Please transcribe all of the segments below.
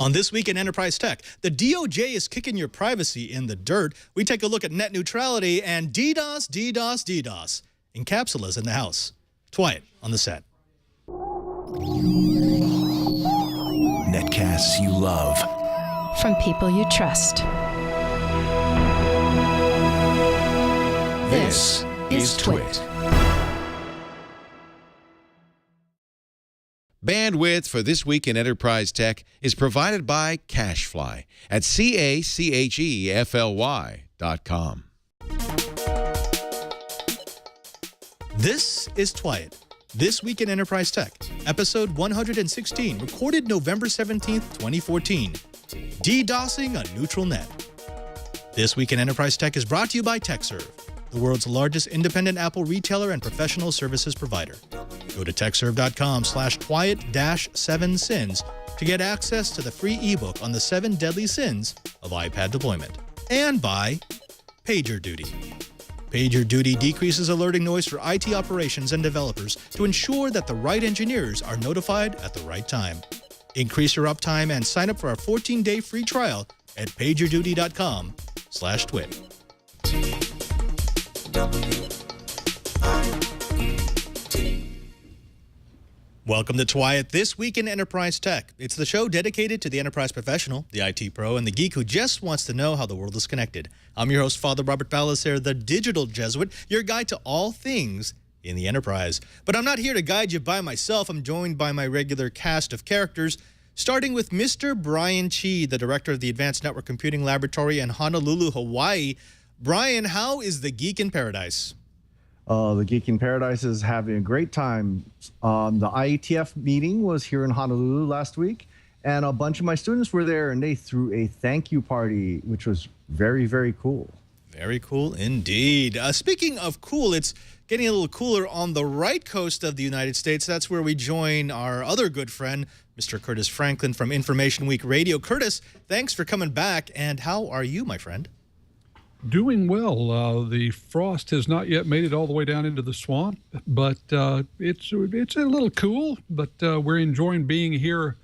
On This Week in Enterprise Tech, the DOJ is kicking your privacy in the dirt. We take a look at net neutrality and DDoS, DDoS, DDoS. Incapsula's in the house. Twice on the set. Netcasts you love. From people you trust. This is Twit. Bandwidth for This Week in Enterprise Tech is provided by CacheFly at CACHEFLY.com. This is Twit. This Week in Enterprise Tech, episode 116, recorded November 17th, 2014. DDoSing a neutral net. This Week in Enterprise Tech is brought to you by TechServe, the world's largest independent Apple retailer and professional services provider. Go to techserve.com/twiet-7sins to get access to the free ebook on the 7 deadly sins of iPad deployment. And by PagerDuty. PagerDuty decreases alerting noise for IT operations and developers to ensure that the right engineers are notified at the right time. Increase your uptime and sign up for our 14-day free trial at pagerduty.com/twit. Welcome to Twit, This Week in Enterprise Tech. It's the show dedicated to the enterprise professional, the IT pro, and the geek who just wants to know how the world is connected. I'm your host, Father Robert Ballecer, the digital Jesuit, your guide to all things in the enterprise. But I'm not here to guide you by myself. I'm joined by my regular cast of characters, starting with Mr. Brian Chee, the director of the Advanced Network Computing Laboratory in Honolulu, Hawaii. Brian, how is the geek in paradise? The Geek in Paradise is having a great time. The IETF meeting was here in Honolulu last week, and a bunch of my students were there, and they threw a thank you party, which was very, very cool. Very cool indeed. Speaking of cool, it's getting a little cooler on the right coast of the United States. That's where we join our other good friend, Mr. Curtis Franklin from Information Week Radio. Curtis, thanks for coming back, and how are you, my friend? Doing well. The frost has not yet made it all the way down into the swamp, but it's a little cool, but we're enjoying being here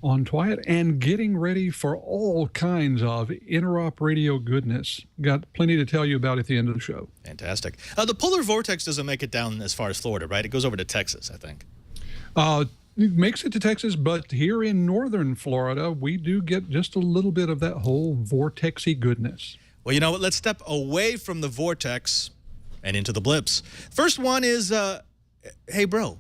on Twit and getting ready for all kinds of interop radio goodness. Got plenty to tell you about at the end of the show. Fantastic. The polar vortex doesn't make it down as far as Florida, right? It goes over to Texas, I think. It makes it to Texas, but here in northern Florida, we do get just a little bit of that whole vortexy goodness. Well, you know what? Let's step away from the vortex and into the blips. First one is, hey, bro,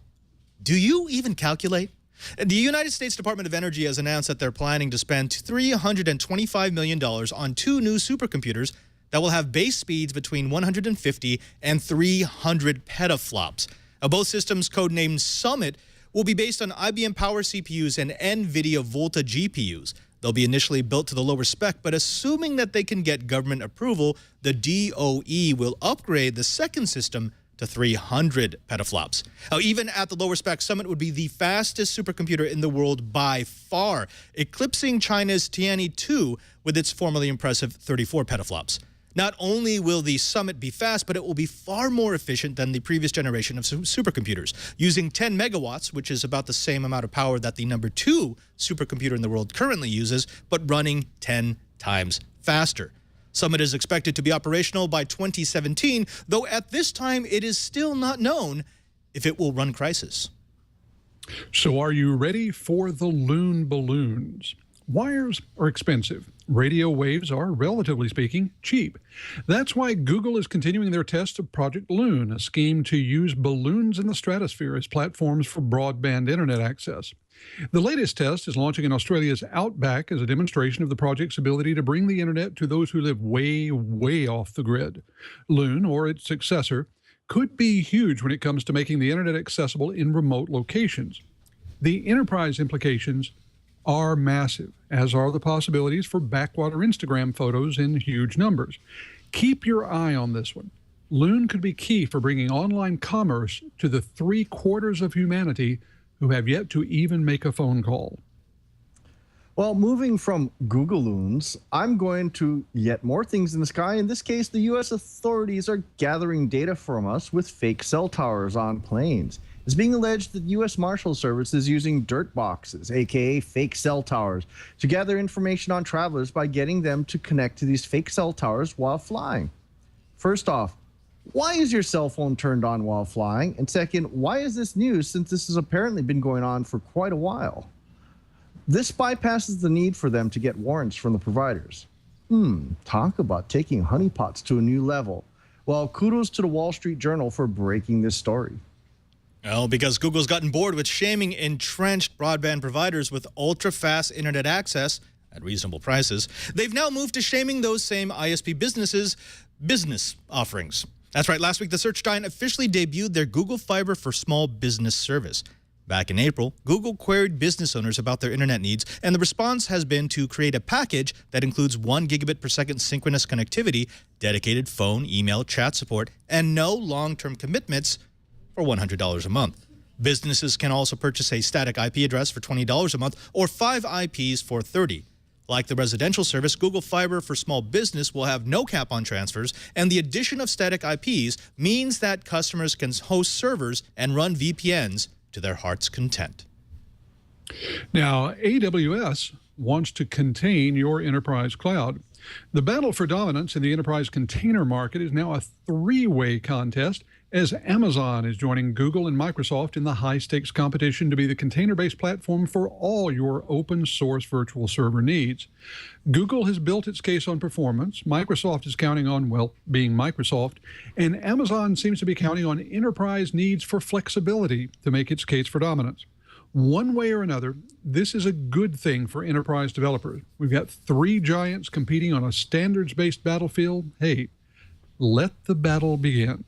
do you even calculate? The United States Department of Energy has announced that they're planning to spend $325 million on 2 new supercomputers that will have base speeds between 150 and 300 petaflops. Both systems, codenamed Summit, will be based on IBM Power CPUs and NVIDIA Volta GPUs. They'll be initially built to the lower spec, but assuming that they can get government approval, the DOE will upgrade the second system to 300 petaflops. Now, even at the lower spec, Summit would be the fastest supercomputer in the world by far, eclipsing China's Tianhe-2 with its formerly impressive 34 petaflops. Not only will the Summit be fast, but it will be far more efficient than the previous generation of supercomputers, using 10 megawatts, which is about the same amount of power that the number 2 supercomputer in the world currently uses, but running 10 times faster. Summit is expected to be operational by 2017, though at this time it is still not known if it will run Crisis. So are you ready for the loon balloons? Wires are expensive. Radio waves are, relatively speaking, cheap. That's why Google is continuing their test of Project Loon, a scheme to use balloons in the stratosphere as platforms for broadband internet access. The latest test is launching in Australia's outback as a demonstration of the project's ability to bring the internet to those who live way, way off the grid. Loon, or its successor, could be huge when it comes to making the internet accessible in remote locations. The enterprise implications are massive, as are the possibilities for backwater Instagram photos in huge numbers. Keep your eye on this one. Loon could be key for bringing online commerce to the 3/4 of humanity who have yet to even make a phone call. Well, moving from Google loons, I'm going to yet more things in the sky. In this case, the U.S. authorities are gathering data from us with fake cell towers on planes. It's being alleged that U.S. Marshal Service is using dirt boxes, aka fake cell towers, to gather information on travelers by getting them to connect to these fake cell towers while flying. First off, why is your cell phone turned on while flying? And second, why is this news since this has apparently been going on for quite a while? This bypasses the need for them to get warrants from the providers. Talk about taking honeypots to a new level. Well, kudos to the Wall Street Journal for breaking this story. Well, because Google's gotten bored with shaming entrenched broadband providers with ultra-fast internet access at reasonable prices, they've now moved to shaming those same ISP businesses' business offerings. That's right, last week the search giant officially debuted their Google Fiber for Small Business service. Back in April, Google queried business owners about their internet needs, and the response has been to create a package that includes 1 gigabit per second synchronous connectivity, dedicated phone, email, chat support, and no long-term commitments for $100 a month. Businesses can also purchase a static IP address for $20 a month or 5 IPs for $30. Like the residential service, Google Fiber for Small Business will have no cap on transfers, and the addition of static IPs means that customers can host servers and run VPNs to their heart's content. Now, AWS wants to contain your enterprise cloud. The battle for dominance in the enterprise container market is now a three-way contest, as Amazon is joining Google and Microsoft in the high-stakes competition to be the container-based platform for all your open-source virtual server needs. Google has built its case on performance, Microsoft is counting on, well, being Microsoft, and Amazon seems to be counting on enterprise needs for flexibility to make its case for dominance. One way or another, this is a good thing for enterprise developers. We've got three giants competing on a standards-based battlefield. Hey, let the battle begin.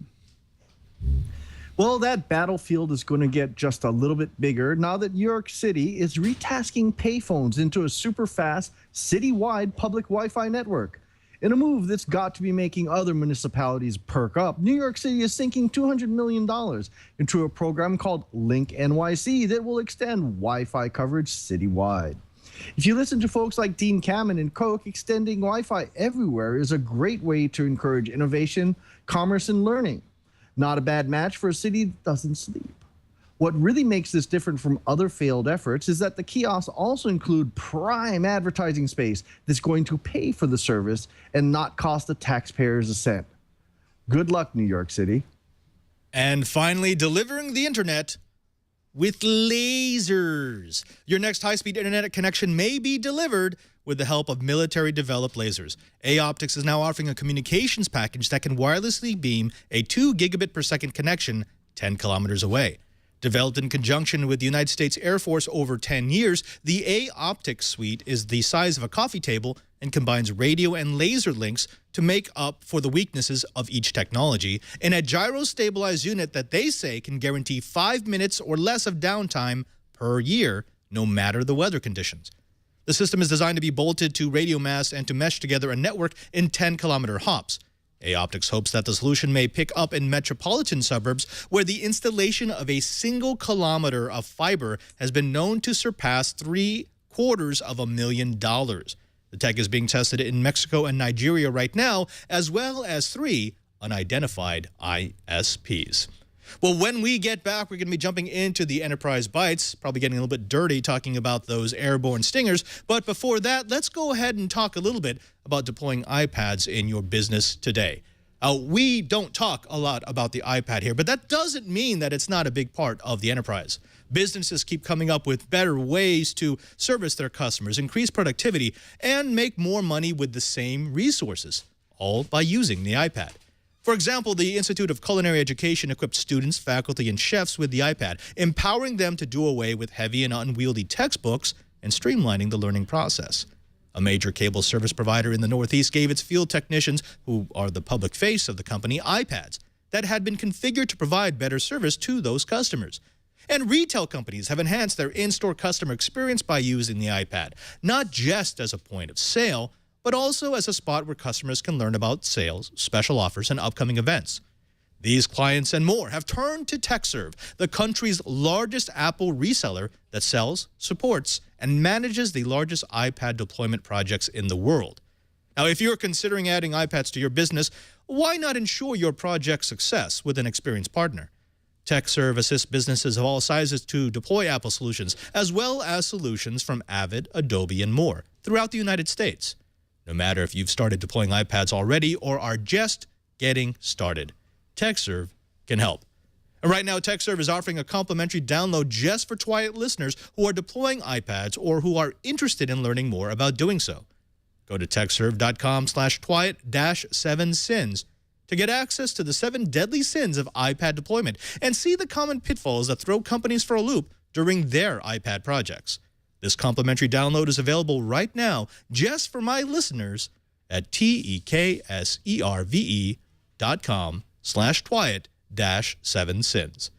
Well, that battlefield is going to get just a little bit bigger now that New York City is retasking payphones into a super fast, citywide public Wi-Fi network. In a move that's got to be making other municipalities perk up, New York City is sinking $200 million into a program called Link NYC that will extend Wi-Fi coverage citywide. If you listen to folks like Dean Kamen and Koch, extending Wi-Fi everywhere is a great way to encourage innovation, commerce, and learning. Not a bad match for a city that doesn't sleep. What really makes this different from other failed efforts is that the kiosks also include prime advertising space that's going to pay for the service and not cost the taxpayers a cent. Good luck, New York City. And finally, delivering the internet with lasers. Your next high-speed internet connection may be delivered with the help of military-developed lasers. Optics is now offering a communications package that can wirelessly beam a 2 gigabit per second connection 10 kilometers away. Developed in conjunction with the United States Air Force over 10 years, the Optics suite is the size of a coffee table and combines radio and laser links to make up for the weaknesses of each technology in a gyro-stabilized unit that they say can guarantee 5 minutes or less of downtime per year, no matter the weather conditions. The system is designed to be bolted to radio masts and to mesh together a network in 10-kilometer hops. Optics hopes that the solution may pick up in metropolitan suburbs where the installation of a single kilometer of fiber has been known to surpass $750,000. The tech is being tested in Mexico and Nigeria right now, as well as 3 unidentified ISPs. Well, when we get back, we're going to be jumping into the Enterprise Bytes, probably getting a little bit dirty talking about those airborne stingers. But before that, let's go ahead and talk a little bit about deploying iPads in your business today. We don't talk a lot about the iPad here, but that doesn't mean that it's not a big part of the enterprise. Businesses keep coming up with better ways to service their customers, increase productivity, and make more money with the same resources, all by using the iPad. For example, the Institute of Culinary Education equipped students, faculty, and chefs with the iPad, empowering them to do away with heavy and unwieldy textbooks and streamlining the learning process. A major cable service provider in the Northeast gave its field technicians, who are the public face of the company, iPads that had been configured to provide better service to those customers. And retail companies have enhanced their in-store customer experience by using the iPad, not just as a point of sale, but also as a spot where customers can learn about sales, special offers, and upcoming events. These clients and more have turned to TechServe, the country's largest Apple reseller that sells, supports, and manages the largest iPad deployment projects in the world. Now, if you're considering adding iPads to your business, why not ensure your project's success with an experienced partner? TechServe assists businesses of all sizes to deploy Apple solutions, as well as solutions from Avid, Adobe, and more throughout the United States. No matter if you've started deploying iPads already or are just getting started, TechServe can help. And right now, TechServe is offering a complimentary download just for Twilight listeners who are deploying iPads or who are interested in learning more about doing so. Go to techserve.com/Twilight-7sins to get access to the 7 deadly sins of iPad deployment and see the common pitfalls that throw companies for a loop during their iPad projects. This complimentary download is available right now just for my listeners at tekserve.com/Twilight-7sins.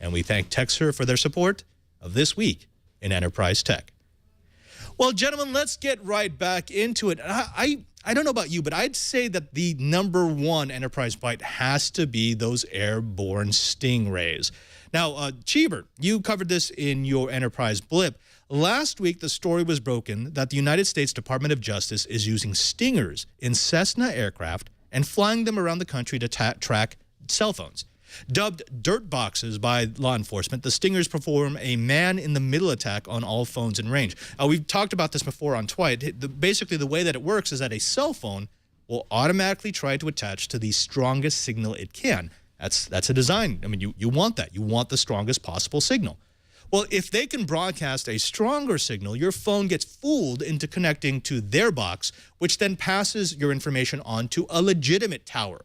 And we thank TechServe for their support of This Week in Enterprise Tech. Well, gentlemen, let's get right back into it. I don't know about you, but I'd say that the #1 enterprise bite has to be those airborne stingrays. Now, Cheever, you covered this in your enterprise blip. Last week, the story was broken that the United States Department of Justice is using stingers in Cessna aircraft and flying them around the country to track cell phones. Dubbed dirt boxes by law enforcement, the stingers perform a man-in-the-middle attack on all phones in range. We've talked about this before on Twilight. Basically, the way that it works is that a cell phone will automatically try to attach to the strongest signal it can. That's a design. I mean, you want that. You want the strongest possible signal. Well, if they can broadcast a stronger signal, your phone gets fooled into connecting to their box, which then passes your information on to a legitimate tower.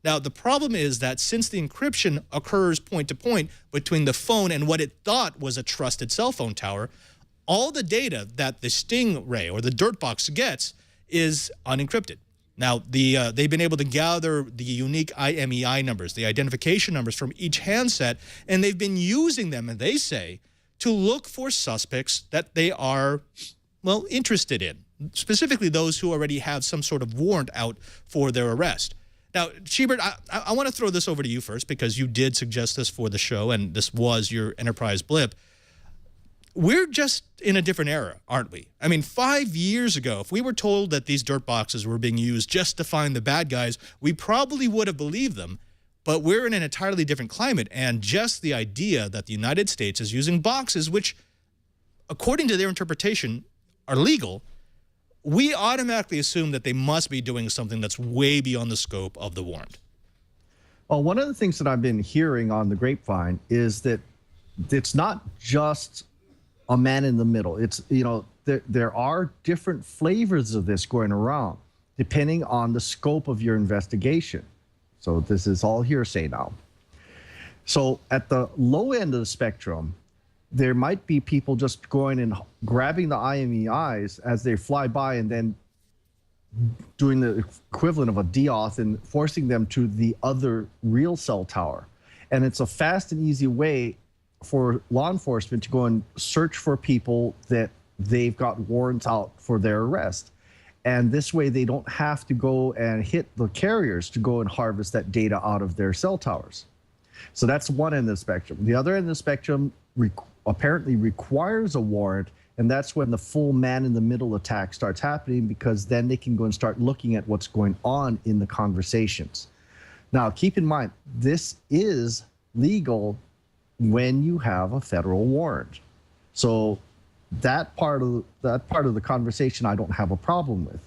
Now, the problem is that since the encryption occurs point-to-point between the phone and what it thought was a trusted cell phone tower, all the data that the stingray or the dirt box gets is unencrypted. Now, they've been able to gather the unique IMEI numbers, the identification numbers from each handset, and they've been using them, and they say, to look for suspects that they are, well, interested in, specifically those who already have some sort of warrant out for their arrest. Now, Shebert, I want to throw this over to you first because you did suggest this for the show, and this was your enterprise blip. We're just in a different era, aren't we? I mean, 5 years ago, if we were told that these dirt boxes were being used just to find the bad guys, we probably would have believed them. But we're in an entirely different climate, and just the idea that the United States is using boxes, which, according to their interpretation, are legal, we automatically assume that they must be doing something that's way beyond the scope of the warrant. Well, one of the things that I've been hearing on the grapevine is that it's not just a man in the middle. It's, you know, there are different flavors of this going around depending on the scope of your investigation. So this is all hearsay now. So at the low end of the spectrum, there might be people just going and grabbing the IMEIs as they fly by and then doing the equivalent of a deauth and forcing them to the other real cell tower. And it's a fast and easy way for law enforcement to go and search for people that they've got warrants out for their arrest. And this way they don't have to go and hit the carriers to go and harvest that data out of their cell towers. So that's one end of the spectrum. The other end of the spectrum apparently requires a warrant, and that's when the full man-in-the-middle attack starts happening, because then they can go and start looking at what's going on in the conversations. Now, keep in mind, this is legal when you have a federal warrant. So that part of the conversation I don't have a problem with.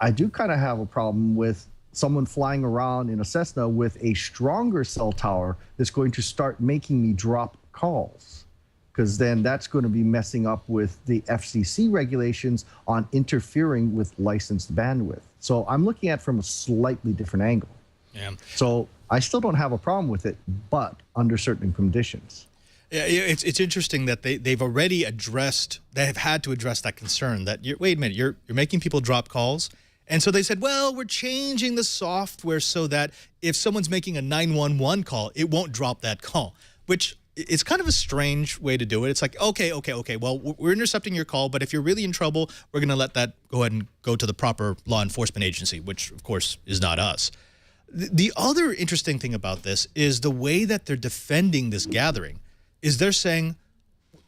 I do kind of have a problem with someone flying around in a Cessna with a stronger cell tower that's going to start making me drop calls, because then that's going to be messing up with the FCC regulations on interfering with licensed bandwidth. So I'm looking at it from a slightly different angle. Yeah. So I still don't have a problem with it, but under certain conditions. Yeah, it's interesting that they've already addressed, they have had to address that concern that, wait a minute, you're making people drop calls. And so they said, well, we're changing the software so that if someone's making a 911 call, it won't drop that call, which it's kind of a strange way to do it. It's like, okay, well, we're intercepting your call, but if you're really in trouble, we're going to let that go ahead and go to the proper law enforcement agency, which, of course, is not us. The other interesting thing about this is the way that they're defending this gathering is they're saying,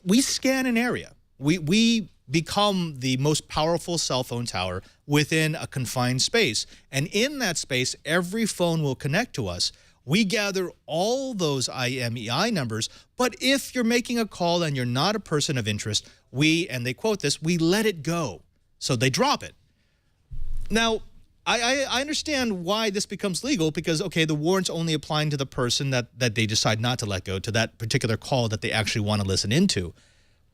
we scan an area. We become the most powerful cell phone tower within a confined space. And in that space, every phone will connect to us. We gather all those IMEI numbers, but if you're making a call and you're not a person of interest, and they quote this, we let it go. So they drop it. Now, I understand why this becomes legal because, okay, the warrant's only applying to the person that they decide not to let go, to that particular call that they actually want to listen into.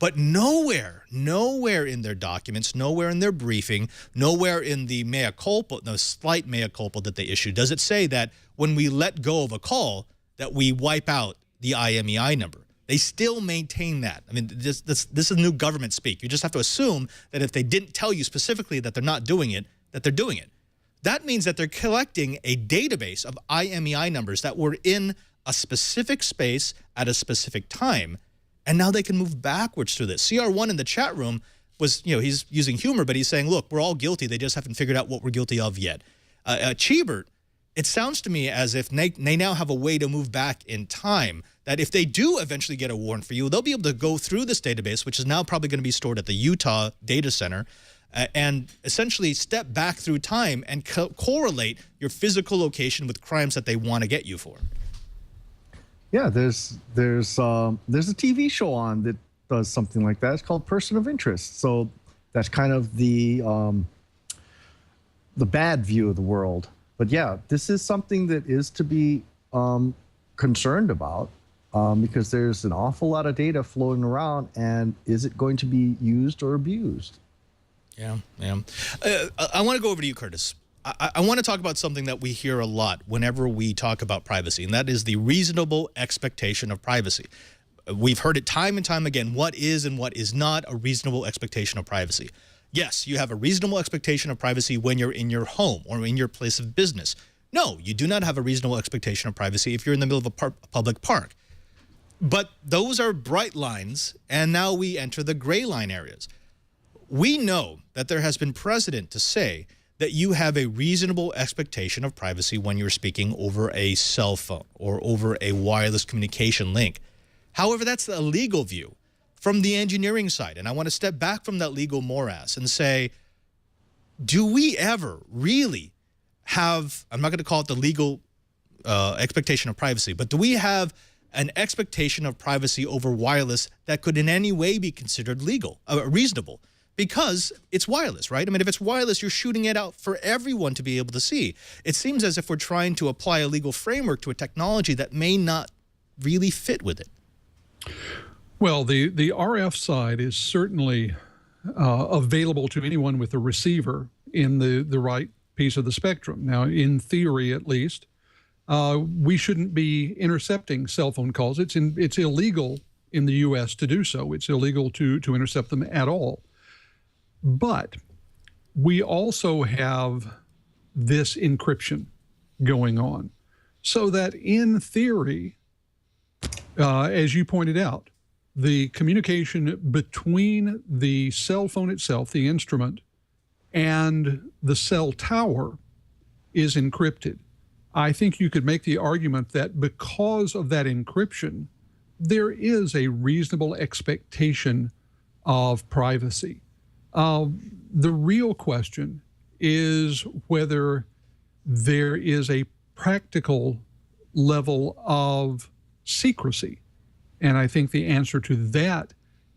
But nowhere in their documents, nowhere in their briefing, nowhere in the mea culpa, the slight mea culpa that they issued, does it say that when we let go of a call that we wipe out the IMEI number. They still maintain that. I mean, this is new government speak. You just have to assume that if they didn't tell you specifically that they're not doing it, that they're doing it. That means that they're collecting a database of IMEI numbers that were in a specific space at a specific time, and now they can move backwards through this. CR1 in the chat room was, he's using humor, but he's saying, look, we're all guilty. They just haven't figured out what we're guilty of yet. Cheebert, it sounds to me as if they now have a way to move back in time, that if they do eventually get a warrant for you, they'll be able to go through this database, which is now probably going to be stored at the Utah data center, and essentially step back through time and correlate your physical location with crimes that they want to get you for. Yeah, there's a TV show on that does something like that. It's called Person of Interest. So that's kind of the bad view of the world. But yeah, this is something that is to be concerned about because there's an awful lot of data floating around, and is it going to be used or abused? Yeah. I want to go over to you, Curtis. I want to talk about something that we hear a lot whenever we talk about privacy, and that is the reasonable expectation of privacy. We've heard it time and time again. What is and what is not a reasonable expectation of privacy? Yes, you have a reasonable expectation of privacy when you're in your home or in your place of business. No, you do not have a reasonable expectation of privacy if you're in the middle of a public park. But those are bright lines, and now we enter the gray line areas. We know that there has been precedent to say that you have a reasonable expectation of privacy when you're speaking over a cell phone or over a wireless communication link. However, that's a legal view from the engineering side. And I want to step back from that legal morass and say, do we ever really have, I'm not going to call it the legal expectation of privacy, but do we have an expectation of privacy over wireless that could in any way be considered reasonable? Because it's wireless, right? I mean, if it's wireless, you're shooting it out for everyone to be able to see. It seems as if we're trying to apply a legal framework to a technology that may not really fit with it. Well, the RF side is certainly available to anyone with a receiver in the right piece of the spectrum. Now, in theory, at least, we shouldn't be intercepting cell phone calls. It's illegal in the U.S. to do so. It's illegal to intercept them at all. But we also have this encryption going on, so that in theory, as you pointed out, the communication between the cell phone itself, the instrument, and the cell tower is encrypted. I think you could make the argument that because of that encryption, there is a reasonable expectation of privacy. The real question is whether there is a practical level of secrecy. And I think the answer to that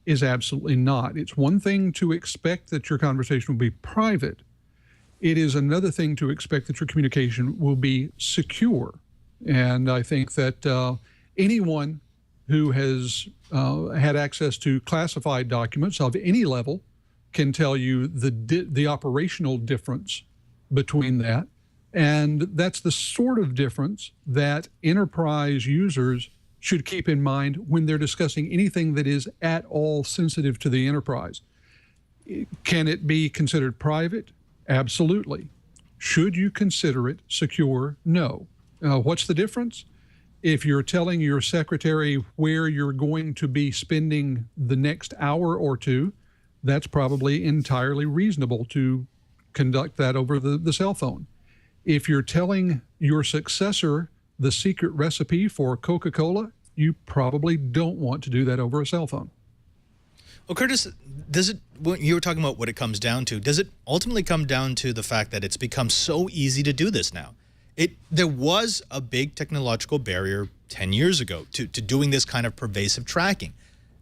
is absolutely not. It's one thing to expect that your conversation will be private. It is another thing to expect that your communication will be secure. And I think that anyone who has had access to classified documents of any level can tell you the operational difference between that. And that's the sort of difference that enterprise users should keep in mind when they're discussing anything that is at all sensitive to the enterprise. Can it be considered private? Absolutely. Should you consider it secure? No. What's the difference? If you're telling your secretary where you're going to be spending the next hour or two, that's probably entirely reasonable to conduct that over the cell phone. If you're telling your successor the secret recipe for Coca-Cola, you probably don't want to do that over a cell phone. Well, Curtis, when you were talking about what it comes down to, does it ultimately come down to the fact that it's become so easy to do this now? There was a big technological barrier 10 years ago to doing this kind of pervasive tracking.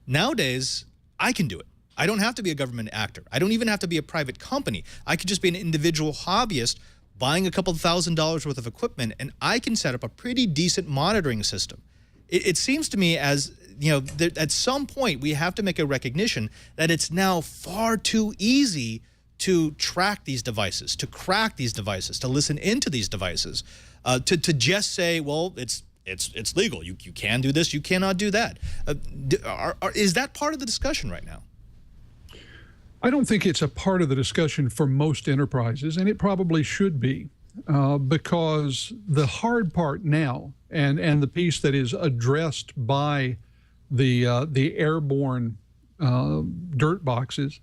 Nowadays, I can do it. I don't have to be a government actor. I don't even have to be a private company. I could just be an individual hobbyist buying a couple $1,000s worth of equipment, and I can set up a pretty decent monitoring system. It seems to me as, you know, at some point we have to make a recognition that it's now far too easy to track these devices, to crack these devices, to listen into these devices, to just say, well, it's legal. You can do this, you cannot do that. Is that part of the discussion right now? I don't think it's a part of the discussion for most enterprises, and it probably should be, because the hard part now, and the piece that is addressed by the airborne dirt boxes,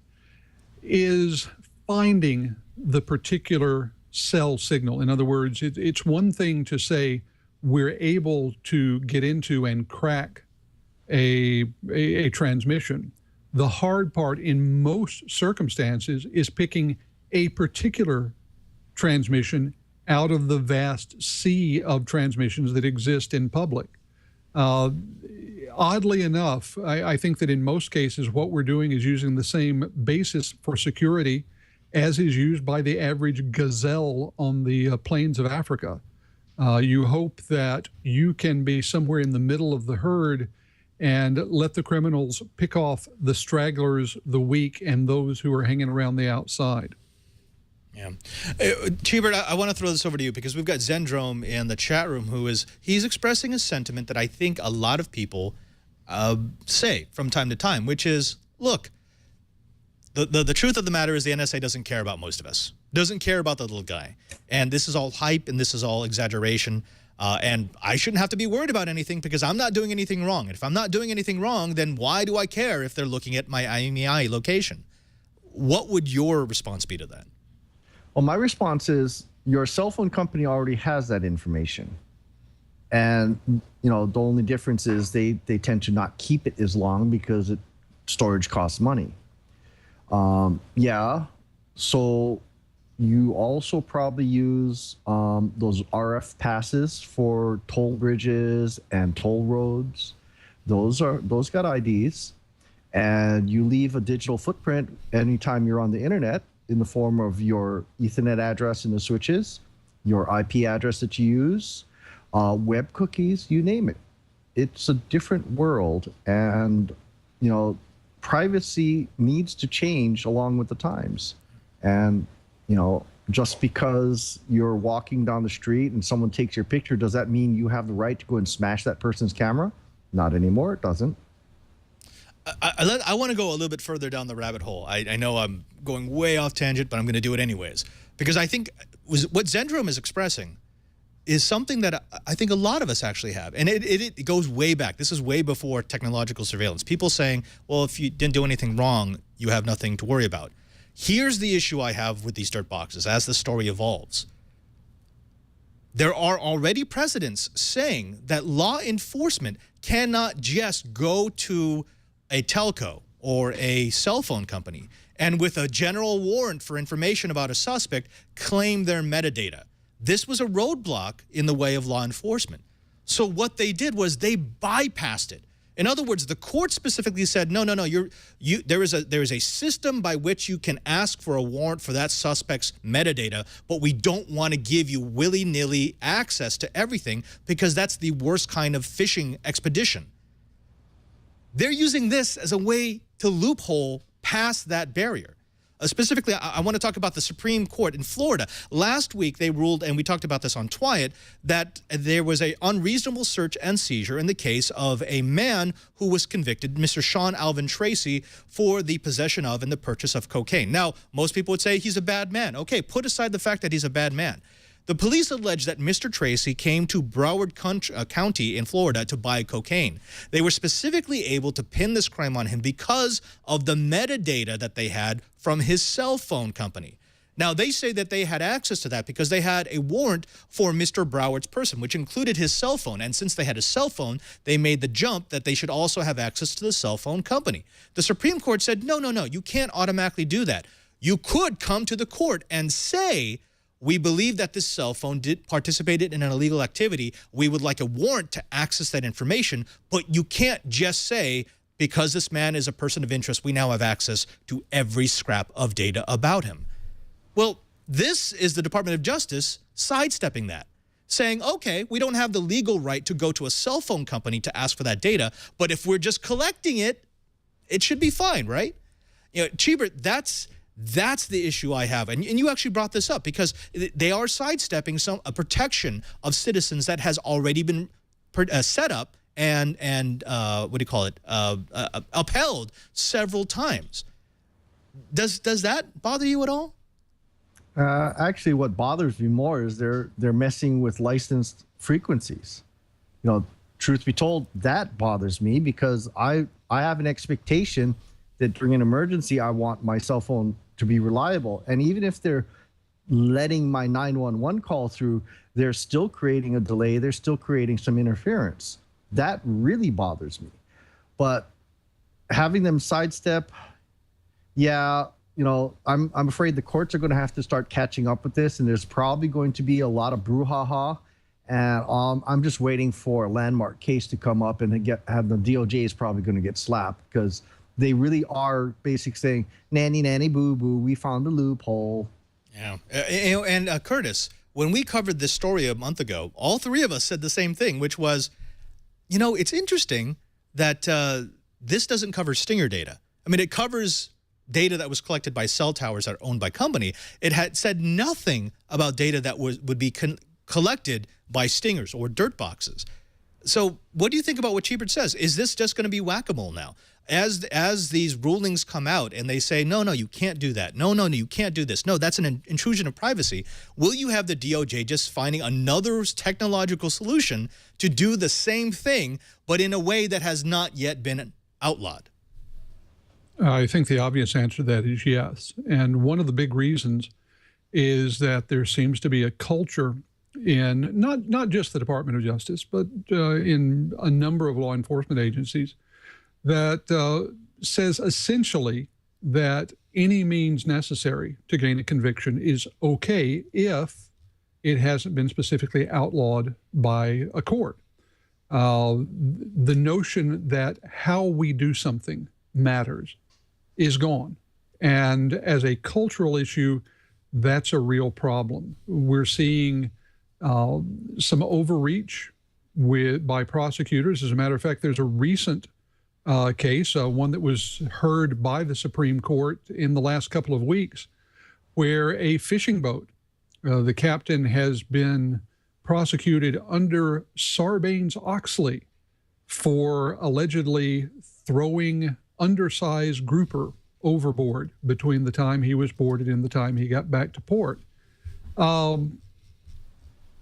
is finding the particular cell signal. In other words, it's one thing to say we're able to get into and crack a transmission. The hard part in most circumstances is picking a particular transmission out of the vast sea of transmissions that exist in public. Oddly enough, I think that in most cases what we're doing is using the same basis for security as is used by the average gazelle on the plains of Africa. You hope that you can be somewhere in the middle of the herd and let the criminals pick off the stragglers, the weak, and those who are hanging around the outside. Yeah. Chee, I want to throw this over to you because we've got Zendrome in the chat room he's expressing a sentiment that I think a lot of people say from time to time, which is, look, the truth of the matter is the NSA doesn't care about most of us, doesn't care about the little guy. And this is all hype and this is all exaggeration. And I shouldn't have to be worried about anything because I'm not doing anything wrong. And if I'm not doing anything wrong, then why do I care if they're looking at my IMEI location? What would your response be to that? Well, my response is your cell phone company already has that information. And, you know, the only difference is they tend to not keep it as long because storage costs money. Yeah, so you also probably use those RF passes for toll bridges and toll roads. Those got IDs, and you leave a digital footprint anytime you're on the internet in the form of your Ethernet address in the switches, your IP address that you use, web cookies, you name it. It's a different world, and you know, privacy needs to change along with the times. And you know, just because you're walking down the street and someone takes your picture, does that mean you have the right to go and smash that person's camera? Not anymore, it doesn't. I want to go a little bit further down the rabbit hole. I know I'm going way off tangent, but I'm going to do it anyways. Because I think what Zendrome is expressing is something that I think a lot of us actually have. And it goes way back. This is way before technological surveillance. People saying, well, if you didn't do anything wrong, you have nothing to worry about. Here's the issue I have with these dirt boxes as the story evolves. There are already precedents saying that law enforcement cannot just go to a telco or a cell phone company and with a general warrant for information about a suspect claim their metadata. This was a roadblock in the way of law enforcement. So what they did was they bypassed it. In other words, the court specifically said, no, there is a system by which you can ask for a warrant for that suspect's metadata, but we don't want to give you willy-nilly access to everything because that's the worst kind of fishing expedition. They're using this as a way to loophole past that barrier. Specifically, I want to talk about the Supreme Court in Florida. Last week, they ruled, and we talked about this on Twiat, that there was an unreasonable search and seizure in the case of a man who was convicted, Mr. Sean Alvin Tracy, for the possession of and the purchase of cocaine. Now, most people would say he's a bad man. Okay, put aside the fact that he's a bad man. The police allege that Mr. Tracy came to Broward County in Florida to buy cocaine. They were specifically able to pin this crime on him because of the metadata that they had from his cell phone company. Now, they say that they had access to that because they had a warrant for Mr. Broward's person, which included his cell phone. And since they had a cell phone, they made the jump that they should also have access to the cell phone company. The Supreme Court said, no, you can't automatically do that. You could come to the court and say, we believe that this cell phone participated in an illegal activity. We would like a warrant to access that information, but you can't just say, because this man is a person of interest, we now have access to every scrap of data about him. Well, this is the Department of Justice sidestepping that, saying, okay, we don't have the legal right to go to a cell phone company to ask for that data, but if we're just collecting it, it should be fine, right? You know, Cheeber, that's the issue I have. And you actually brought this up because they are sidestepping a protection of citizens that has already been set up and what do you call it, upheld several times. Does that bother you at all? Actually, what bothers me more is they're messing with licensed frequencies. You know, truth be told, that bothers me because I have an expectation that during an emergency, I want my cell phone to be reliable. And even if they're letting my 911 call through, they're still creating a delay. They're still creating some interference. That really bothers me. But having them sidestep, yeah, you know, I'm afraid the courts are going to have to start catching up with this, and there's probably going to be a lot of brouhaha. And I'm just waiting for a landmark case to come up and have the DOJ is probably going to get slapped because they really are basically saying, nanny, nanny, boo, boo, we found a loophole. Yeah. And Curtis, when we covered this story a month ago, all three of us said the same thing, which was, you know, it's interesting that this doesn't cover stinger data. I mean, it covers data that was collected by cell towers that are owned by company. It had said nothing about data that would be collected by stingers or dirt boxes. So what do you think about what Cheebert says? Is this just going to be whack-a-mole now? As these rulings come out and they say, no, you can't do that. No, you can't do this. No, that's an intrusion of privacy. Will you have the DOJ just finding another technological solution to do the same thing, but in a way that has not yet been outlawed? I think the obvious answer to that is yes. And one of the big reasons is that there seems to be a culture in not just the Department of Justice, but in a number of law enforcement agencies that says essentially that any means necessary to gain a conviction is okay if it hasn't been specifically outlawed by a court. The notion that how we do something matters is gone. And as a cultural issue, that's a real problem. We're seeing some overreach by prosecutors. As a matter of fact, there's a recent case, one that was heard by the Supreme Court in the last couple of weeks, where a fishing boat, the captain has been prosecuted under Sarbanes-Oxley for allegedly throwing undersized grouper overboard between the time he was boarded and the time he got back to port.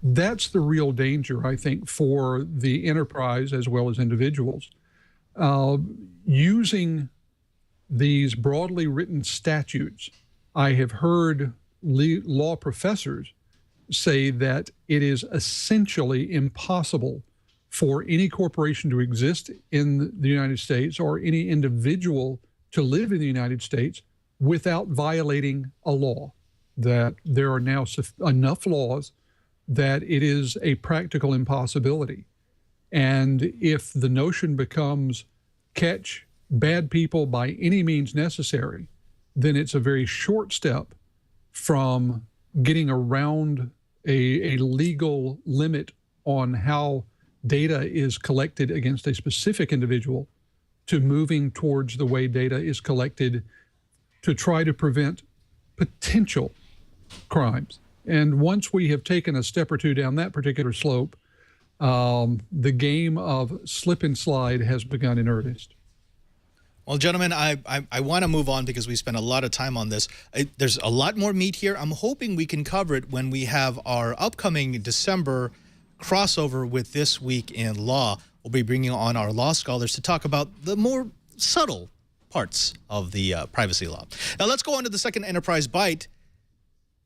That's the real danger, I think, for the enterprise as well as individuals. Using these broadly written statutes, I have heard law professors say that it is essentially impossible for any corporation to exist in the United States or any individual to live in the United States without violating a law, that there are now enough laws that it is a practical impossibility. And if the notion becomes catch bad people by any means necessary, then it's a very short step from getting around a legal limit on how data is collected against a specific individual to moving towards the way data is collected to try to prevent potential crimes. And once we have taken a step or two down that particular slope, the game of slip and slide has begun in earnest. Well, gentlemen, I want to move on because we spent a lot of time on this. There's a lot more meat here. I'm hoping we can cover it when we have our upcoming December crossover with This Week in Law. We'll be bringing on our law scholars to talk about the more subtle parts of the privacy law. Now, let's go on to the second enterprise bite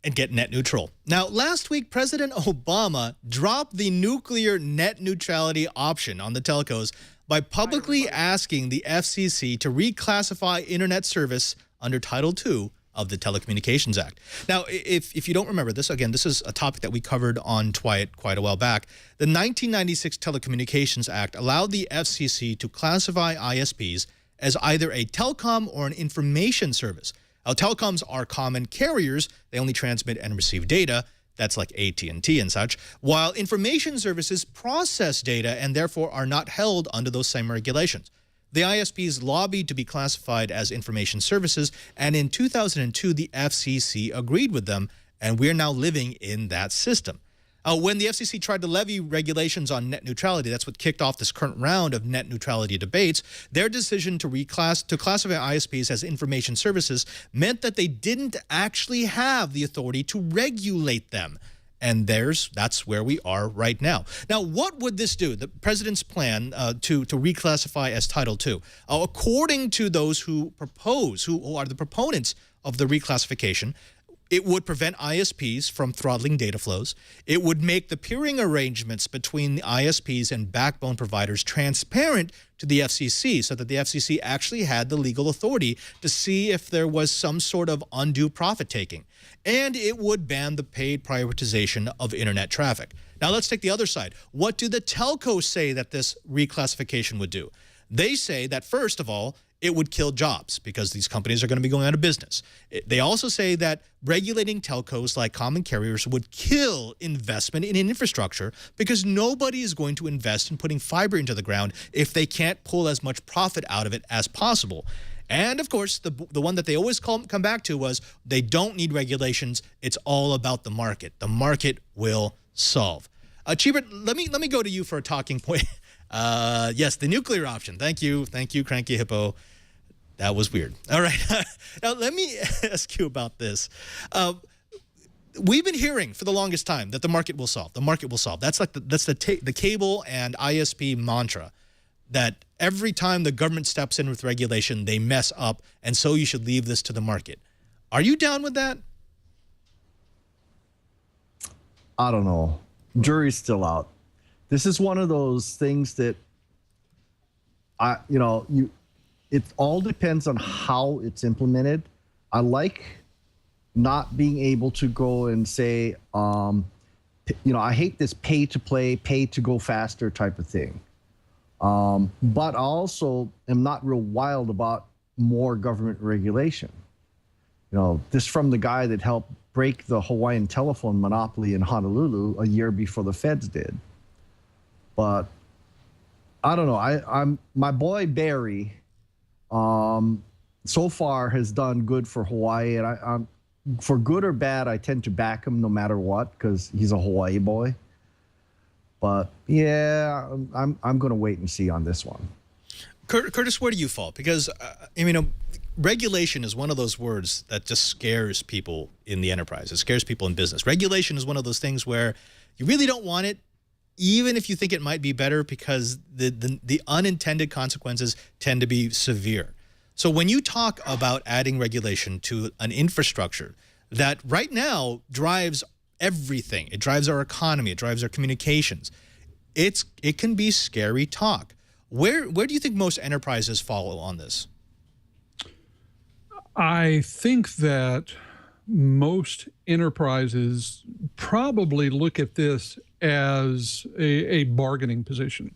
and get net neutral. Now, last week, President Obama dropped the nuclear net neutrality option on the telcos by publicly asking the FCC to reclassify internet service under Title II of the Telecommunications Act. Now, if you don't remember this, again, this is a topic that we covered on Twit quite a while back. The 1996 Telecommunications Act allowed the FCC to classify ISPs as either a telecom or an information service. Now, telecoms are common carriers. They only transmit and receive data. That's like AT&T and such, while information services process data and therefore are not held under those same regulations. The ISPs lobbied to be classified as information services, and in 2002, the FCC agreed with them, and we're now living in that system. When the FCC tried to levy regulations on net neutrality, that's what kicked off this current round of net neutrality debates, their decision to classify ISPs as information services meant that they didn't actually have the authority to regulate them. And that's where we are right now. Now, what would this do? The president's plan to reclassify as Title II, according to those who are the proponents of the reclassification, it would prevent ISPs from throttling data flows. It would make the peering arrangements between the ISPs and backbone providers transparent to the FCC so that the FCC actually had the legal authority to see if there was some sort of undue profit taking. And it would ban the paid prioritization of internet traffic. Now let's take the other side. What do the telcos say that this reclassification would do? They say that, first of all, it would kill jobs because these companies are going to be going out of business. They also say that regulating telcos like common carriers would kill investment in infrastructure because nobody is going to invest in putting fiber into the ground if they can't pull as much profit out of it as possible. And, of course, the one that they always come back to was they don't need regulations. It's all about the market. The market will solve. Chee, let me go to you for a talking point. Yes, the nuclear option. Thank you, Cranky Hippo. That was weird. All right. Now, let me ask you about this. We've been hearing for the longest time that the market will solve. The market will solve. That's like the cable and ISP mantra, that every time the government steps in with regulation, they mess up, and so you should leave this to the market. Are you down with that? I don't know. Jury's still out. This is one of those things that it all depends on how it's implemented. I like not being able to go and say, I hate this pay to play, pay to go faster type of thing. But I also am not real wild about more government regulation. This from the guy that helped break the Hawaiian telephone monopoly in Honolulu a year before the feds did. But I don't know. I'm my boy Barry. So far has done good for Hawaii, and I'm for good or bad, I tend to back him no matter what because he's a Hawaii boy. But yeah, I'm going to wait and see on this one. Curtis, where do you fall? Because regulation is one of those words that just scares people in the enterprise. It scares people in business. Regulation is one of those things where you really don't want it, even if you think it might be better, because the unintended consequences tend to be severe. So when you talk about adding regulation to an infrastructure that right now drives everything, it drives our economy, it drives our communications, it can be scary talk. Where do you think most enterprises follow on this? I think that most enterprises probably look at this as a bargaining position.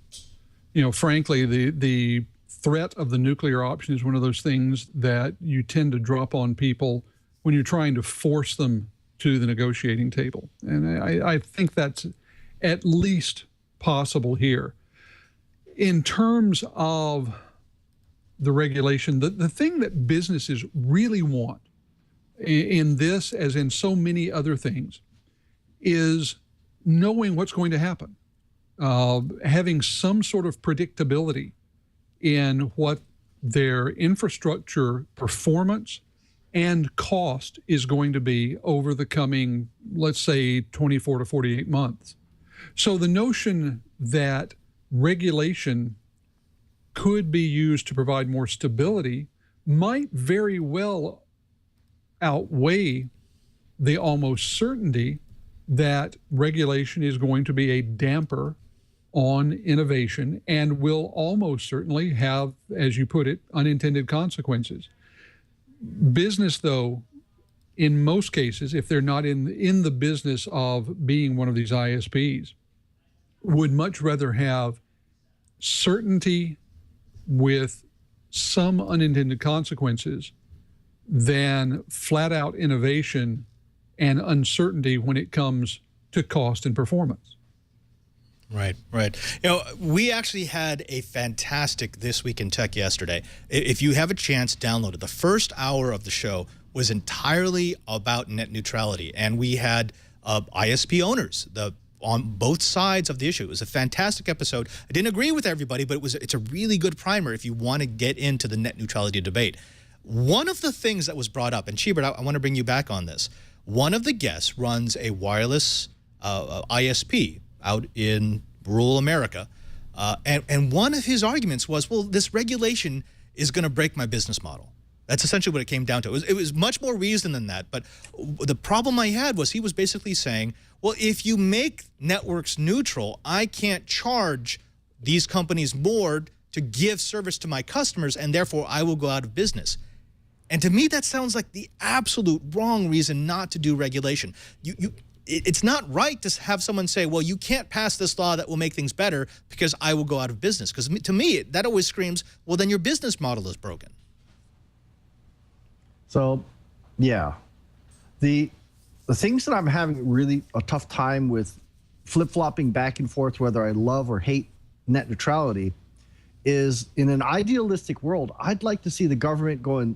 Frankly, the threat of the nuclear option is one of those things that you tend to drop on people when you're trying to force them to the negotiating table. And I think that's at least possible here. In terms of the regulation, the thing that businesses really want in this, as in so many other things, is knowing what's going to happen, having some sort of predictability in what their infrastructure performance and cost is going to be over the coming, let's say, 24 to 48 months. So the notion that regulation could be used to provide more stability might very well outweigh the almost certainty that regulation is going to be a damper on innovation and will almost certainly have, as you put it, unintended consequences. Business, though, in most cases, if they're not in the business of being one of these ISPs, would much rather have certainty with some unintended consequences than flat out innovation and uncertainty when it comes to cost and performance. Right, right. You know, we actually had a fantastic This Week in Tech yesterday. If you have a chance, download it. The first hour of the show was entirely about net neutrality, and we had ISP owners on both sides of the issue. It was a fantastic episode. I didn't agree with everybody, but it's a really good primer if you want to get into the net neutrality debate. One of the things that was brought up, and Chee, I want to bring you back on this. One of the guests runs a wireless ISP out in rural America, and one of his arguments was, well, this regulation is going to break my business model. That's essentially what it came down to. It was much more reason than that, but the problem I had was he was basically saying, well, if you make networks neutral, I can't charge these companies more to give service to my customers, and therefore I will go out of business. And to me, that sounds like the absolute wrong reason not to do regulation. It's not right to have someone say, well, you can't pass this law that will make things better because I will go out of business. Because to me, that always screams, well, then your business model is broken. So, yeah. The things that I'm having really a tough time with flip-flopping back and forth whether I love or hate net neutrality is, in an idealistic world, I'd like to see the government go and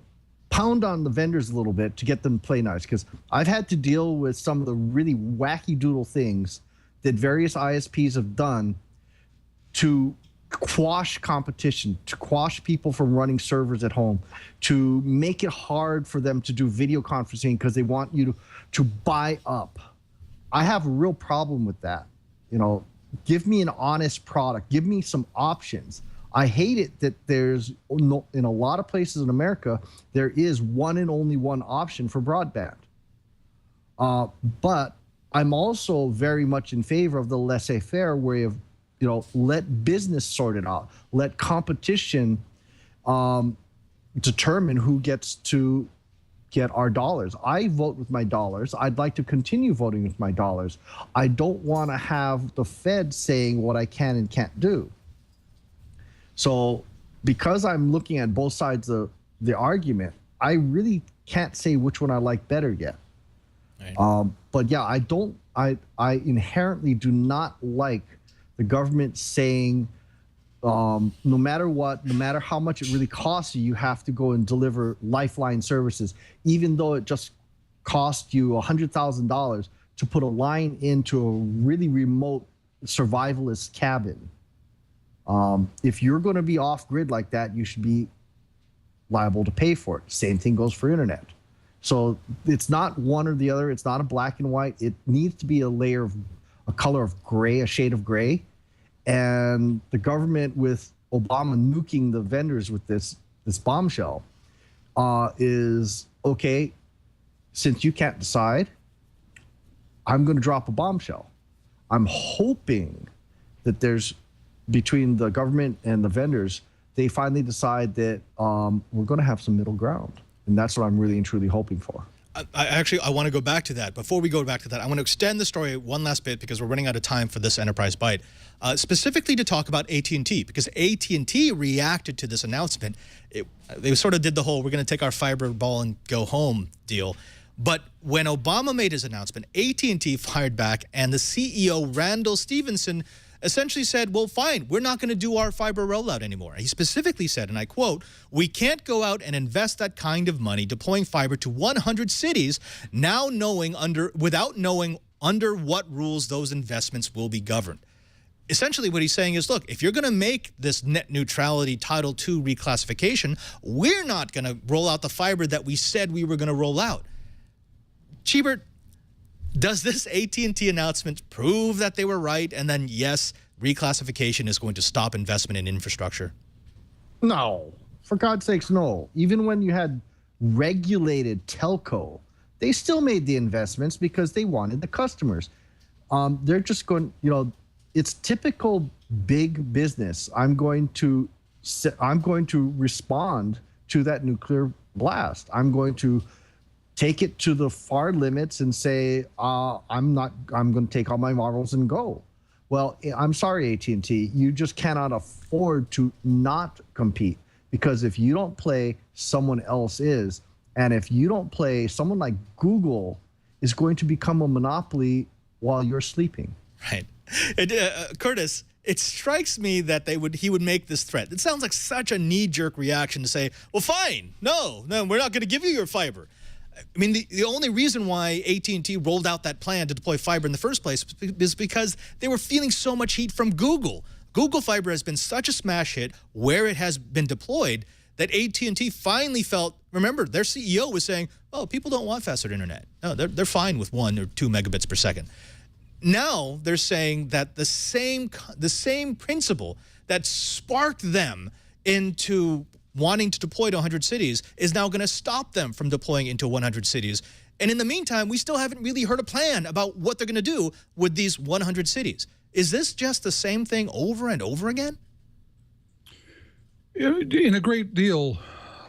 pound on the vendors a little bit to get them to play nice, because I've had to deal with some of the really wacky doodle things that various ISPs have done to quash competition, to quash people from running servers at home, to make it hard for them to do video conferencing because they want you to buy up. I have a real problem with that. You know, give me an honest product, give me some options. I hate it that there's no, in a lot of places in America, there is one and only one option for broadband. But I'm also very much in favor of the laissez-faire way of, you know, let business sort it out. Let competition determine who gets to get our dollars. I vote with my dollars. I'd like to continue voting with my dollars. I don't want to have the Fed saying what I can and can't do. So because I'm looking at both sides of the argument, I really can't say which one I like better yet. Right. But yeah, I inherently do not like the government saying, no matter what, no matter how much it really costs you, you have to go and deliver lifeline services, even though it just cost you $100,000 to put a line into a really remote survivalist cabin. If you're going to be off grid like that, you should be liable to pay for it. Same thing goes for internet. So it's not one or the other. It's not a black and white. It needs to be a color of gray, a shade of gray. And the government, with Obama nuking the vendors with this bombshell, is okay. Since you can't decide, I'm going to drop a bombshell. I'm hoping that there's, between the government and the vendors, they finally decide that we're going to have some middle ground. And that's what I'm really and truly hoping for. I want to go back to that. Before we go back to that, I want to extend the story one last bit because we're running out of time for this Enterprise Bite, specifically to talk about AT&T, because AT&T reacted to this announcement. They sort of did the whole, we're going to take our fiber ball and go home deal. But when Obama made his announcement, AT&T fired back, and the CEO, Randall Stevenson, essentially said, well, fine, we're not going to do our fiber rollout anymore. He specifically said, and I quote, "We can't go out and invest that kind of money deploying fiber to 100 cities without knowing under what rules those investments will be governed." Essentially what he's saying is, look, if you're going to make this net neutrality Title II reclassification, we're not going to roll out the fiber that we said we were going to roll out. Cheebert, does this AT&T announcement prove that they were right? And then, yes, reclassification is going to stop investment in infrastructure? No, for God's sakes, no. Even when you had regulated telco, they still made the investments because they wanted the customers. They're just going, you know, it's typical big business. I'm going to respond to that nuclear blast. I'm going to take it to the far limits and say, I'm going to take all my marbles and go. Well, I'm sorry, AT&T, you just cannot afford to not compete, because if you don't play, someone else is. And if you don't play, someone like Google is going to become a monopoly while you're sleeping. Right. Curtis, it strikes me that he would make this threat. It sounds like such a knee-jerk reaction to say, well, fine, no, we're not going to give you your fiber. I mean, the only reason why AT&T rolled out that plan to deploy fiber in the first place is because they were feeling so much heat from Google. Google Fiber has been such a smash hit where it has been deployed that AT&T finally felt, remember, their CEO was saying, oh, people don't want faster internet. No, they're fine with 1 or 2 megabits per second. Now they're saying that the same principle that sparked them into wanting to deploy to 100 cities is now going to stop them from deploying into 100 cities. And in the meantime, we still haven't really heard a plan about what they're going to do with these 100 cities. Is this just the same thing over and over again? In a great deal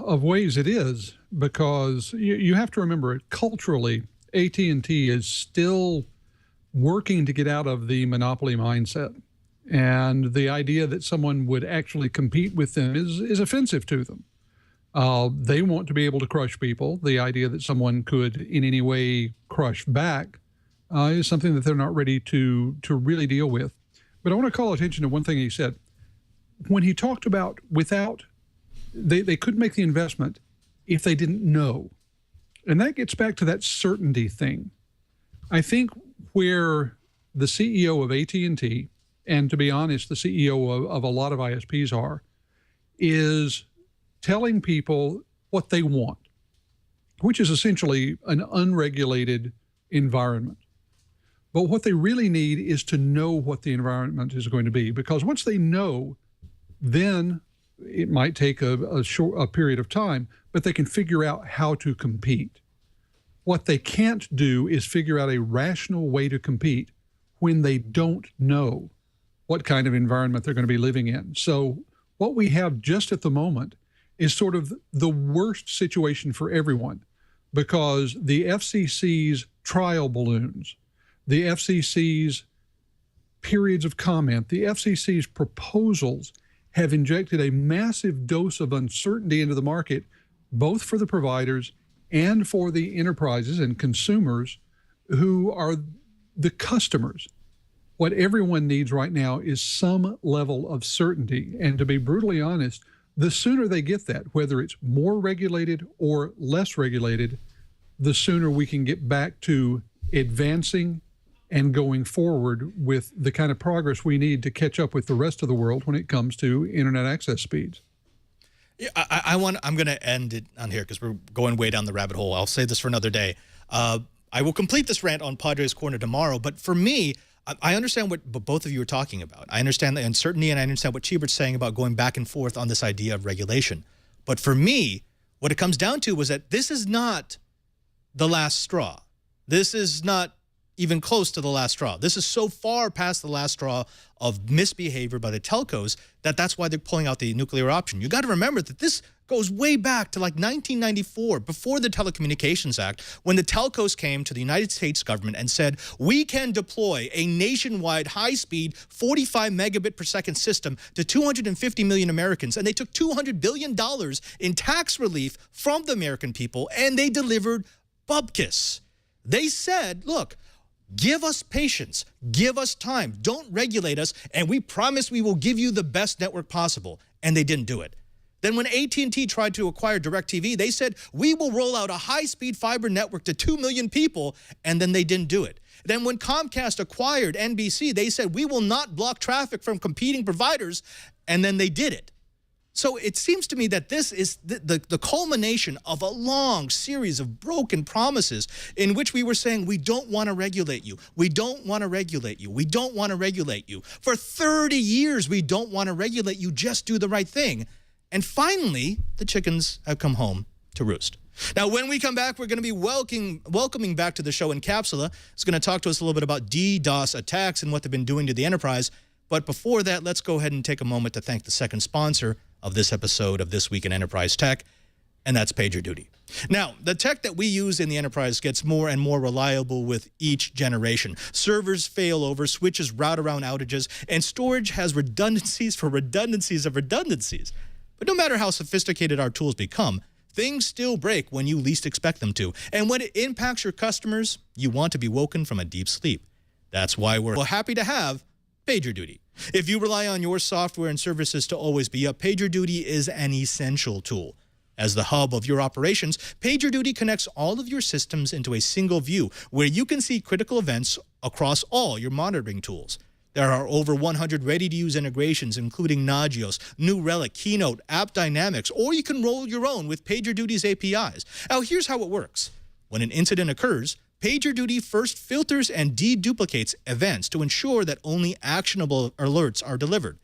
of ways it is, because you have to remember, culturally, AT&T is still working to get out of the monopoly mindset. And the idea that someone would actually compete with them is offensive to them. They want to be able to crush people. The idea that someone could in any way crush back is something that they're not ready to really deal with. But I want to call attention to one thing he said. When he talked about they couldn't make the investment if they didn't know. And that gets back to that certainty thing. I think where the CEO of AT&T, and to be honest, the CEO of a lot of ISPs is telling people what they want, which is essentially an unregulated environment. But what they really need is to know what the environment is going to be, because once they know, then it might take a period of time, but they can figure out how to compete. What they can't do is figure out a rational way to compete when they don't know what kind of environment they're going to be living in. So what we have just at the moment is sort of the worst situation for everyone, because the FCC's trial balloons, the FCC's periods of comment, the FCC's proposals have injected a massive dose of uncertainty into the market, both for the providers and for the enterprises and consumers who are the customers. What everyone needs right now is some level of certainty. And to be brutally honest, the sooner they get that, whether it's more regulated or less regulated, the sooner we can get back to advancing and going forward with the kind of progress we need to catch up with the rest of the world when it comes to internet access speeds. Yeah, I'm going to end it on here because we're going way down the rabbit hole. I'll say this for another day. I will complete this rant on Padres Corner tomorrow, but for me, I understand what both of you are talking about. I understand the uncertainty, and I understand what Cheebert's saying about going back and forth on this idea of regulation. But for me, what it comes down to was that this is not the last straw. This is not even close to the last straw. This is so far past the last straw of misbehavior by the telcos that's why they're pulling out the nuclear option. You got to remember that this goes way back to like 1994, before the Telecommunications Act, when the telcos came to the United States government and said, we can deploy a nationwide high-speed 45 megabit per second system to 250 million Americans. And they took $200 billion in tax relief from the American people, and they delivered bupkis. They said, look, give us patience, give us time, don't regulate us, and we promise we will give you the best network possible. And they didn't do it. Then when AT&T tried to acquire DirecTV, they said, we will roll out a high-speed fiber network to 2 million people, and then they didn't do it. Then when Comcast acquired NBC, they said, we will not block traffic from competing providers, and then they did it. So it seems to me that this is the culmination of a long series of broken promises in which we were saying, we don't want to regulate you. We don't want to regulate you. We don't want to regulate you. For 30 years, we don't want to regulate you. Just do the right thing. And finally, the chickens have come home to roost. Now, when we come back, we're going to be welcoming back to the show Incapsula. He's going to talk to us a little bit about DDoS attacks and what they've been doing to the enterprise. But before that, let's go ahead and take a moment to thank the second sponsor of this episode of This Week in Enterprise Tech. and that's PagerDuty. Now, the tech that we use in the enterprise gets more and more reliable with each generation. Servers fail over, switches route around outages, and storage has redundancies for redundancies of redundancies. But no matter how sophisticated our tools become, things still break when you least expect them to. And when it impacts your customers, you want to be woken from a deep sleep. That's why we're happy to have PagerDuty. If you rely on your software and services to always be up, PagerDuty is an essential tool. As the hub of your operations, PagerDuty connects all of your systems into a single view where you can see critical events across all your monitoring tools. There are over 100 ready-to-use integrations, including Nagios, New Relic, Keynote, AppDynamics, or you can roll your own with PagerDuty's APIs. Now, here's how it works. When an incident occurs, PagerDuty first filters and deduplicates events to ensure that only actionable alerts are delivered.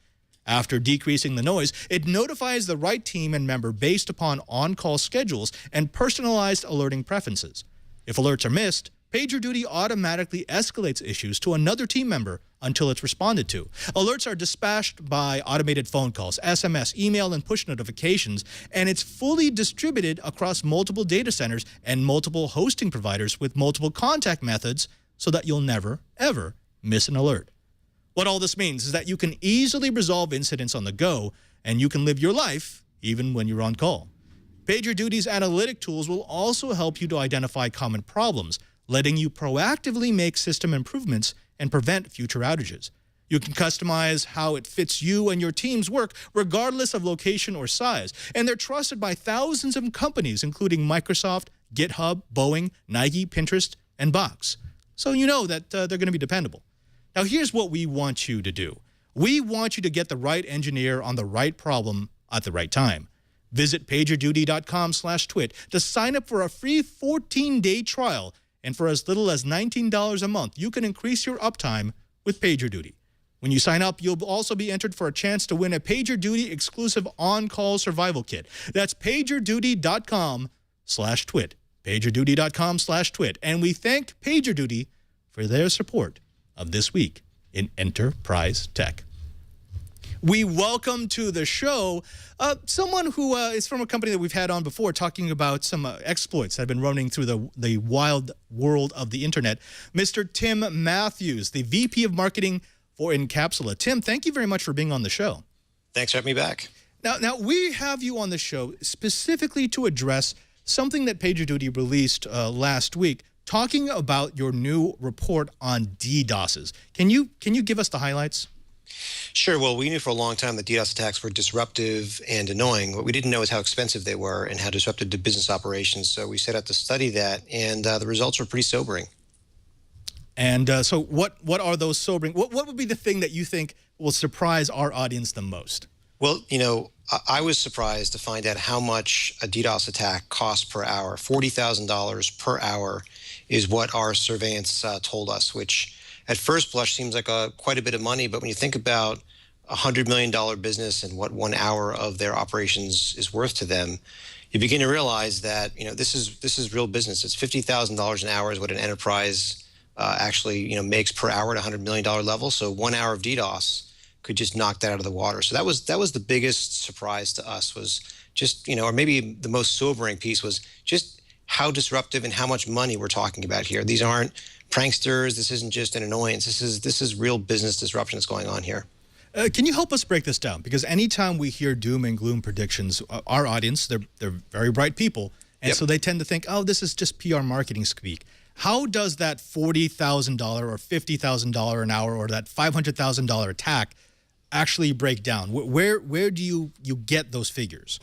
After decreasing the noise, it notifies the right team and member based upon on-call schedules and personalized alerting preferences. If alerts are missed, PagerDuty automatically escalates issues to another team member until it's responded to. Alerts are dispatched by automated phone calls, SMS, email, and push notifications, and it's fully distributed across multiple data centers and multiple hosting providers with multiple contact methods so that you'll never, ever miss an alert. What all this means is that you can easily resolve incidents on the go, and you can live your life even when you're on call. PagerDuty's analytic tools will also help you to identify common problems, letting you proactively make system improvements and prevent future outages. You can customize how it fits you and your team's work regardless of location or size, and they're trusted by thousands of companies including Microsoft, GitHub, Boeing, Nike, Pinterest, and Box. So you know that they're going to be dependable. Now, here's what we want you to do. We want you to get the right engineer on the right problem at the right time. Visit pagerduty.com/twit to sign up for a free 14-day trial, and for as little as $19 a month, you can increase your uptime with PagerDuty. When you sign up, you'll also be entered for a chance to win a PagerDuty exclusive on-call survival kit. That's pagerduty.com/twit. pagerduty.com/twit. And we thank PagerDuty for their support of This Week in Enterprise Tech. We welcome to the show someone who is from a company that we've had on before, talking about some exploits that have been running through the wild world of the internet. Mr. Tim Matthewss, the VP of Marketing for Incapsula. Tim, thank you very much for being on the show. Thanks for having me back. Now we have you on the show specifically to address something that PagerDuty released last week, talking about your new report on DDoSes. Can you give us the highlights? Sure. Well, we knew for a long time that DDoS attacks were disruptive and annoying. What we didn't know is how expensive they were and how disruptive to business operations. So we set out to study that, and the results were pretty sobering. And so what are those sobering? What would be the thing that you think will surprise our audience the most? Well, you know, I was surprised to find out how much a DDoS attack costs per hour. $40,000 per hour is what our surveillance told us, which at first blush seems like quite a bit of money. But when you think about a $100 million business and what 1 hour of their operations is worth to them, you begin to realize that, you know, this is real business. It's $50,000 an hour is what an enterprise actually, you know, makes per hour at a $100 million level. So 1 hour of DDoS could just knock that out of the water. So that was the biggest surprise to us, was just, you know, or maybe the most sobering piece was just how disruptive and how much money we're talking about here. These aren't pranksters. This isn't just an annoyance. This is real business disruption that's going on here. Can you help us break this down? Because anytime we hear doom and gloom predictions, our audience, they're very bright people, and so they tend to think, oh, this is just PR marketing speak. How does that $40,000 or $50,000 an hour or that $500,000 attack actually break down? Where do you get those figures?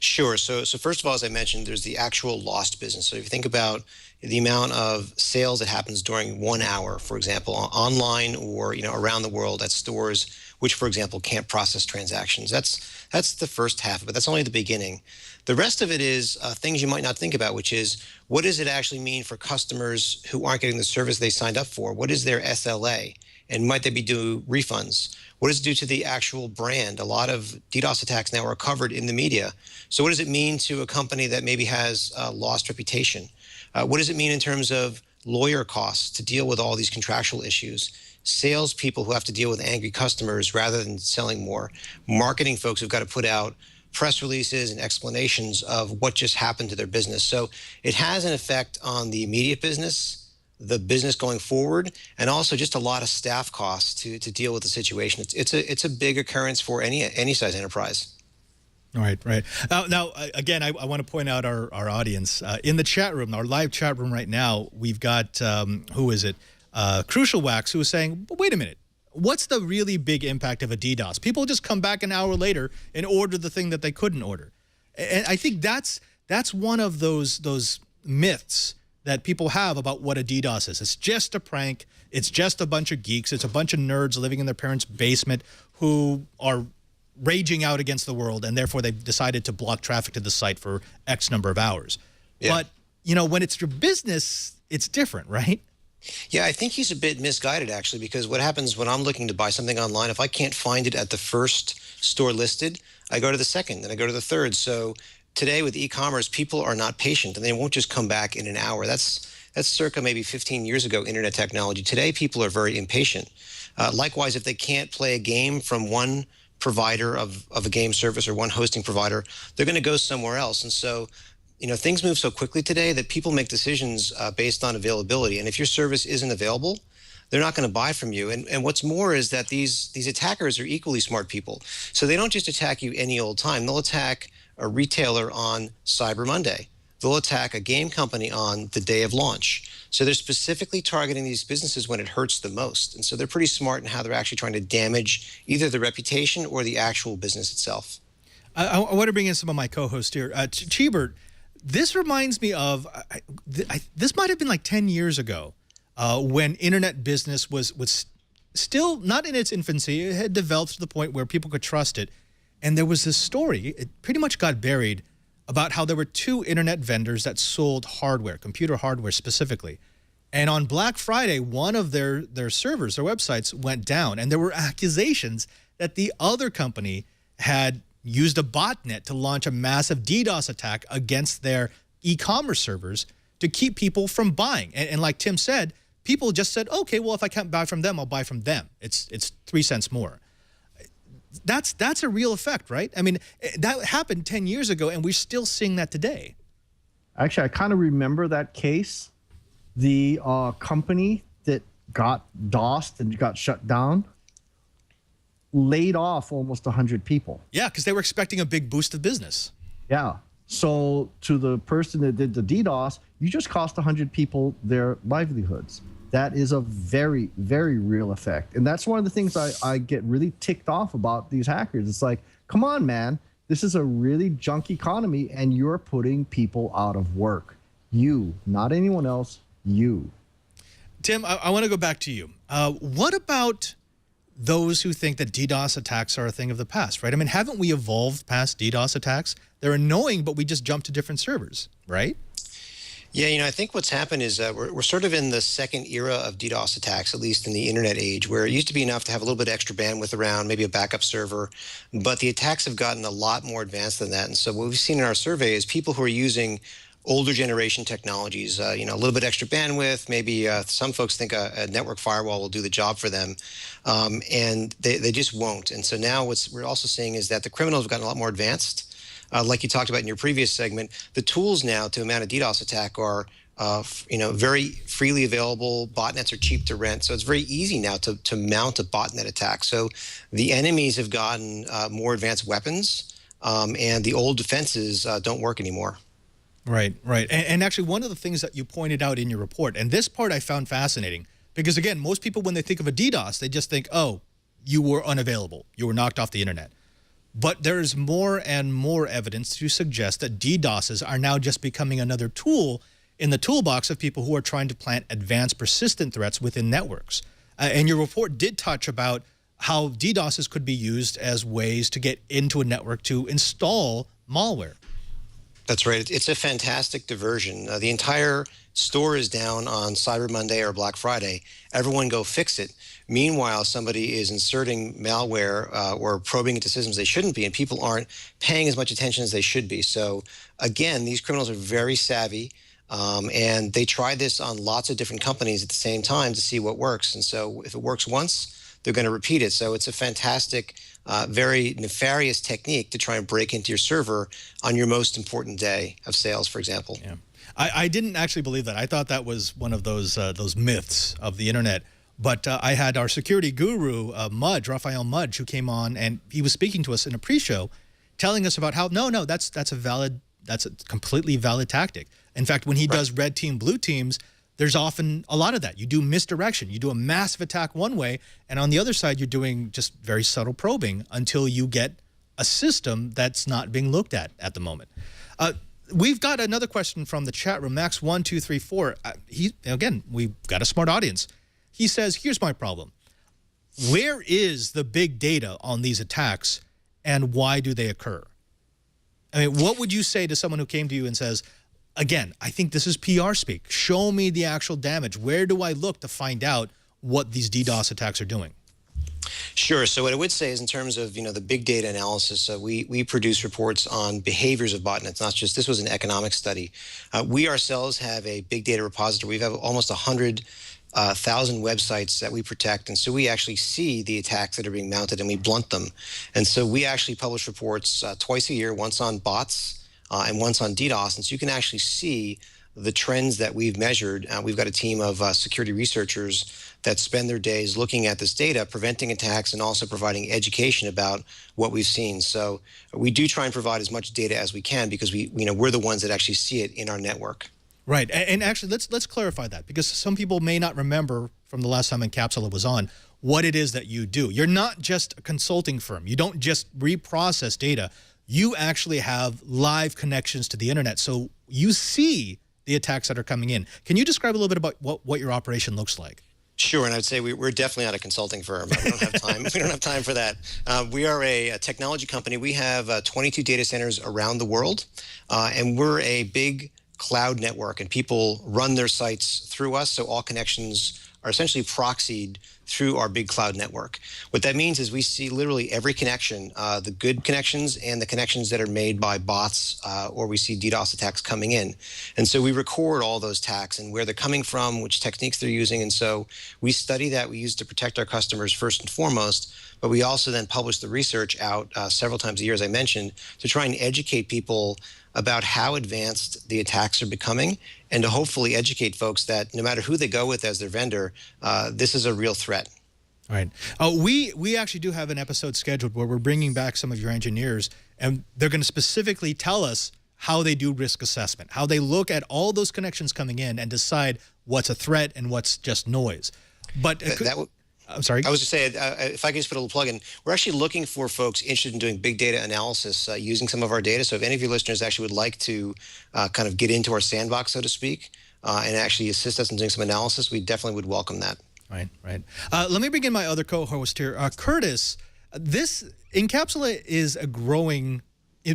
Sure. So first of all, as I mentioned, there's the actual lost business. So if you think about the amount of sales that happens during 1 hour, for example, online or, you know, around the world at stores, which, for example, can't process transactions. That's the first half of it. That's only the beginning. The rest of it is things you might not think about, which is, what does it actually mean for customers who aren't getting the service they signed up for? What is their SLA? And might they be due refunds? What does it do to the actual brand? A lot of DDoS attacks now are covered in the media. So what does it mean to a company that maybe has lost reputation? What does it mean in terms of lawyer costs to deal with all these contractual issues? Salespeople who have to deal with angry customers rather than selling more. Marketing folks who've got to put out press releases and explanations of what just happened to their business. So it has an effect on the immediate business, the business going forward, and also just a lot of staff costs to deal with the situation. It's a big occurrence for any size enterprise. Right, right. Now again, I want to point out our audience. In the chat room, our live chat room right now, we've got, who is it? Crucial Wax, who is saying, but wait a minute, what's the really big impact of a DDoS? People just come back an hour later and order the thing that they couldn't order. And I think that's one of those myths that people have about what a DDoS is. It's just a prank. It's just a bunch of geeks. It's a bunch of nerds living in their parents' basement who are raging out against the world, and therefore they've decided to block traffic to the site for X number of hours. Yeah. But, you know, when it's your business, it's different, right? Yeah, I think he's a bit misguided, actually, because what happens when I'm looking to buy something online, if I can't find it at the first store listed, I go to the second, and I go to the third. So today with e-commerce, people are not patient, and they won't just come back in an hour. That's circa maybe 15 years ago internet technology. Today, people are very impatient. Likewise, if they can't play a game from one provider of a game service or one hosting provider, they're going to go somewhere else. And so, you know, things move so quickly today that people make decisions based on availability. And if your service isn't available, they're not going to buy from you. And what's more is that these attackers are equally smart people. So they don't just attack you any old time. They'll attack a retailer on Cyber Monday. They'll attack a game company on the day of launch. So they're specifically targeting these businesses when it hurts the most. And so they're pretty smart in how they're actually trying to damage either the reputation or the actual business itself. I want to bring in some of my co-hosts here. Chee, this reminds me of, this might have been like 10 years ago when internet business was still not in its infancy. It had developed to the point where people could trust it. And there was this story, it pretty much got buried, about how there were two internet vendors that sold hardware, computer hardware specifically. And on Black Friday, one of their servers, their websites went down, and there were accusations that the other company had used a botnet to launch a massive DDoS attack against their e-commerce servers to keep people from buying. And like Tim said, people just said, okay, well, if I can't buy from them, I'll buy from them. It's 3 cents more. That's a real effect, right? I mean, that happened 10 years ago, and we're still seeing that today. Actually, I kind of remember that case. The company that got DOSed and got shut down laid off almost 100 people. Yeah, because they were expecting a big boost of business. Yeah. So to the person that did the DDoS, you just cost 100 people their livelihoods. That is a very, very real effect. And that's one of the things I get really ticked off about these hackers. It's like, come on, man. This is a really junk economy, and you're putting people out of work. You, not anyone else, you. Tim, I want to go back to you. What about those who think that DDoS attacks are a thing of the past, right? I mean, haven't we evolved past DDoS attacks? They're annoying, but we just jump to different servers, right? Yeah, you know, I think what's happened is we're sort of in the second era of DDoS attacks, at least in the internet age, where it used to be enough to have a little bit extra bandwidth around, maybe a backup server, but the attacks have gotten a lot more advanced than that. And so what we've seen in our survey is people who are using older generation technologies, you know, a little bit extra bandwidth, maybe some folks think a network firewall will do the job for them, and they just won't. And so now what we're also seeing is that the criminals have gotten a lot more advanced. Like you talked about in your previous segment, the tools now to mount a DDoS attack are, you know, very freely available. Botnets are cheap to rent, so it's very easy now to mount a botnet attack. So the enemies have gotten more advanced weapons, and the old defenses don't work anymore. Right, right. And actually, one of the things that you pointed out in your report, and this part I found fascinating, because again, most people, when they think of a DDoS, they just think, oh, you were unavailable. You were knocked off the internet. But there's more and more evidence to suggest that DDoSes are now just becoming another tool in the toolbox of people who are trying to plant advanced persistent threats within networks. And your report did touch about how DDoSes could be used as ways to get into a network to install malware. That's right. It's a fantastic diversion. The entire store is down on Cyber Monday or Black Friday. Everyone go fix it. Meanwhile, somebody is inserting malware or probing into systems they shouldn't be, and people aren't paying as much attention as they should be. So again, these criminals are very savvy, and they try this on lots of different companies at the same time to see what works. And so if it works once, they're going to repeat it. So it's a fantastic very nefarious technique to try and break into your server on your most important day of sales, for example. Yeah. I didn't actually believe that. I thought that was one of those myths of the internet. But I had our security guru, Raphael Mudge, who came on, and he was speaking to us in a pre-show, telling us about how no, that's a completely valid tactic. In fact, when he does red team, blue teams, there's often a lot of that. You do misdirection. You do a massive attack one way, and on the other side, you're doing just very subtle probing until you get a system that's not being looked at the moment. We've got another question from the chat room, Max1234. Again, we've got a smart audience. He says, here's my problem. Where is the big data on these attacks, and why do they occur? I mean, what would you say to someone who came to you and says, again, I think this is PR speak. Show me the actual damage. Where do I look to find out what these DDoS attacks are doing? Sure. So what I would say is in terms of, the big data analysis, we produce reports on behaviors of botnets, not just, this was an economic study. We ourselves have a big data repository. We have almost 100,000 websites that we protect. And so we actually see the attacks that are being mounted and we blunt them. And so we actually publish reports twice a year, once on bots and once on DDoS. And so you can actually see the trends that we've measured. We've got a team of security researchers that spend their days looking at this data, preventing attacks, and also providing education about what we've seen. So we do try and provide as much data as we can because we're the ones that actually see it in our network. Right, and actually, let's clarify that, because some people may not remember from the last time Incapsula was on what it is that you do. You're not just a consulting firm. You don't just reprocess data. You actually have live connections to the internet, so you see the attacks that are coming in. Can you describe a little bit about what your operation looks like? Sure, and I'd say we're definitely not a consulting firm. We don't have time. We don't have time for that. We are a technology company. We have 22 data centers around the world, and we're a big cloud network, and people run their sites through us, so all connections are essentially proxied through our big cloud network. What that means is we see literally every connection, the good connections and the connections that are made by bots, or we see DDoS attacks coming in. And so we record all those attacks and where they're coming from, which techniques they're using. And so we study that. We use to protect our customers first and foremost, but we also then publish the research out several times a year, as I mentioned, to try and educate people about how advanced the attacks are becoming, and to hopefully educate folks that no matter who they go with as their vendor, this is a real threat. All right. We actually do have an episode scheduled where we're bringing back some of your engineers, and they're going to specifically tell us how they do risk assessment, how they look at all those connections coming in and decide what's a threat and what's just noise. But I'm sorry. I was just saying, if I could just put a little plug in, we're actually looking for folks interested in doing big data analysis using some of our data. So if any of your listeners actually would like to kind of get into our sandbox, so to speak, and actually assist us in doing some analysis, we definitely would welcome that. Right. Let me bring in my other co-host here. Curtis, this Incapsula is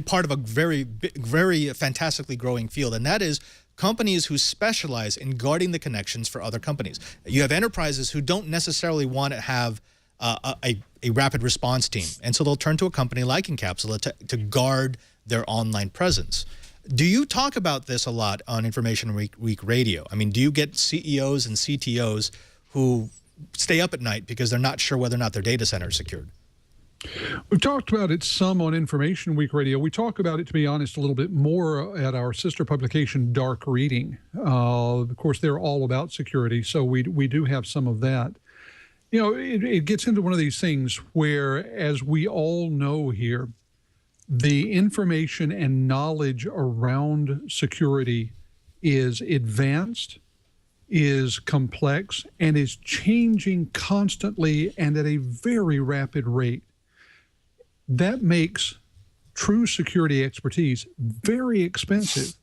part of a very, very fantastically growing field, and that is companies who specialize in guarding the connections for other companies. You have enterprises who don't necessarily want to have a rapid response team, and so they'll turn to a company like Incapsula to guard their online presence. Do you talk about this a lot on Information Week Radio? I mean, do you get CEOs and CTOs who stay up at night because they're not sure whether or not their data center is secured? We've talked about it some on Information Week Radio. We talk about it, to be honest, a little bit more at our sister publication, Dark Reading. Of course, they're all about security, so we do have some of that. It gets into one of these things where, as we all know here, the information and knowledge around security is advanced, is complex, and is changing constantly and at a very rapid rate. That makes true security expertise very expensive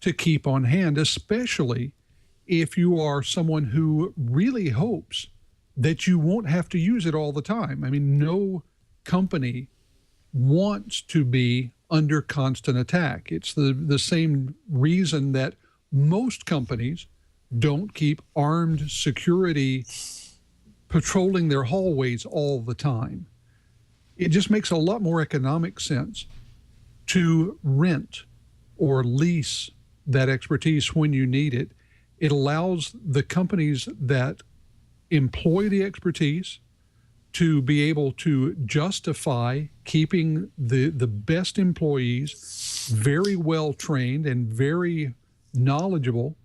to keep on hand, especially if you are someone who really hopes that you won't have to use it all the time. I mean, no company wants to be under constant attack. It's the same reason that most companies don't keep armed security patrolling their hallways all the time. It just makes a lot more economic sense to rent or lease that expertise when you need it. It allows the companies that employ the expertise to be able to justify keeping the best employees very well trained and very knowledgeable,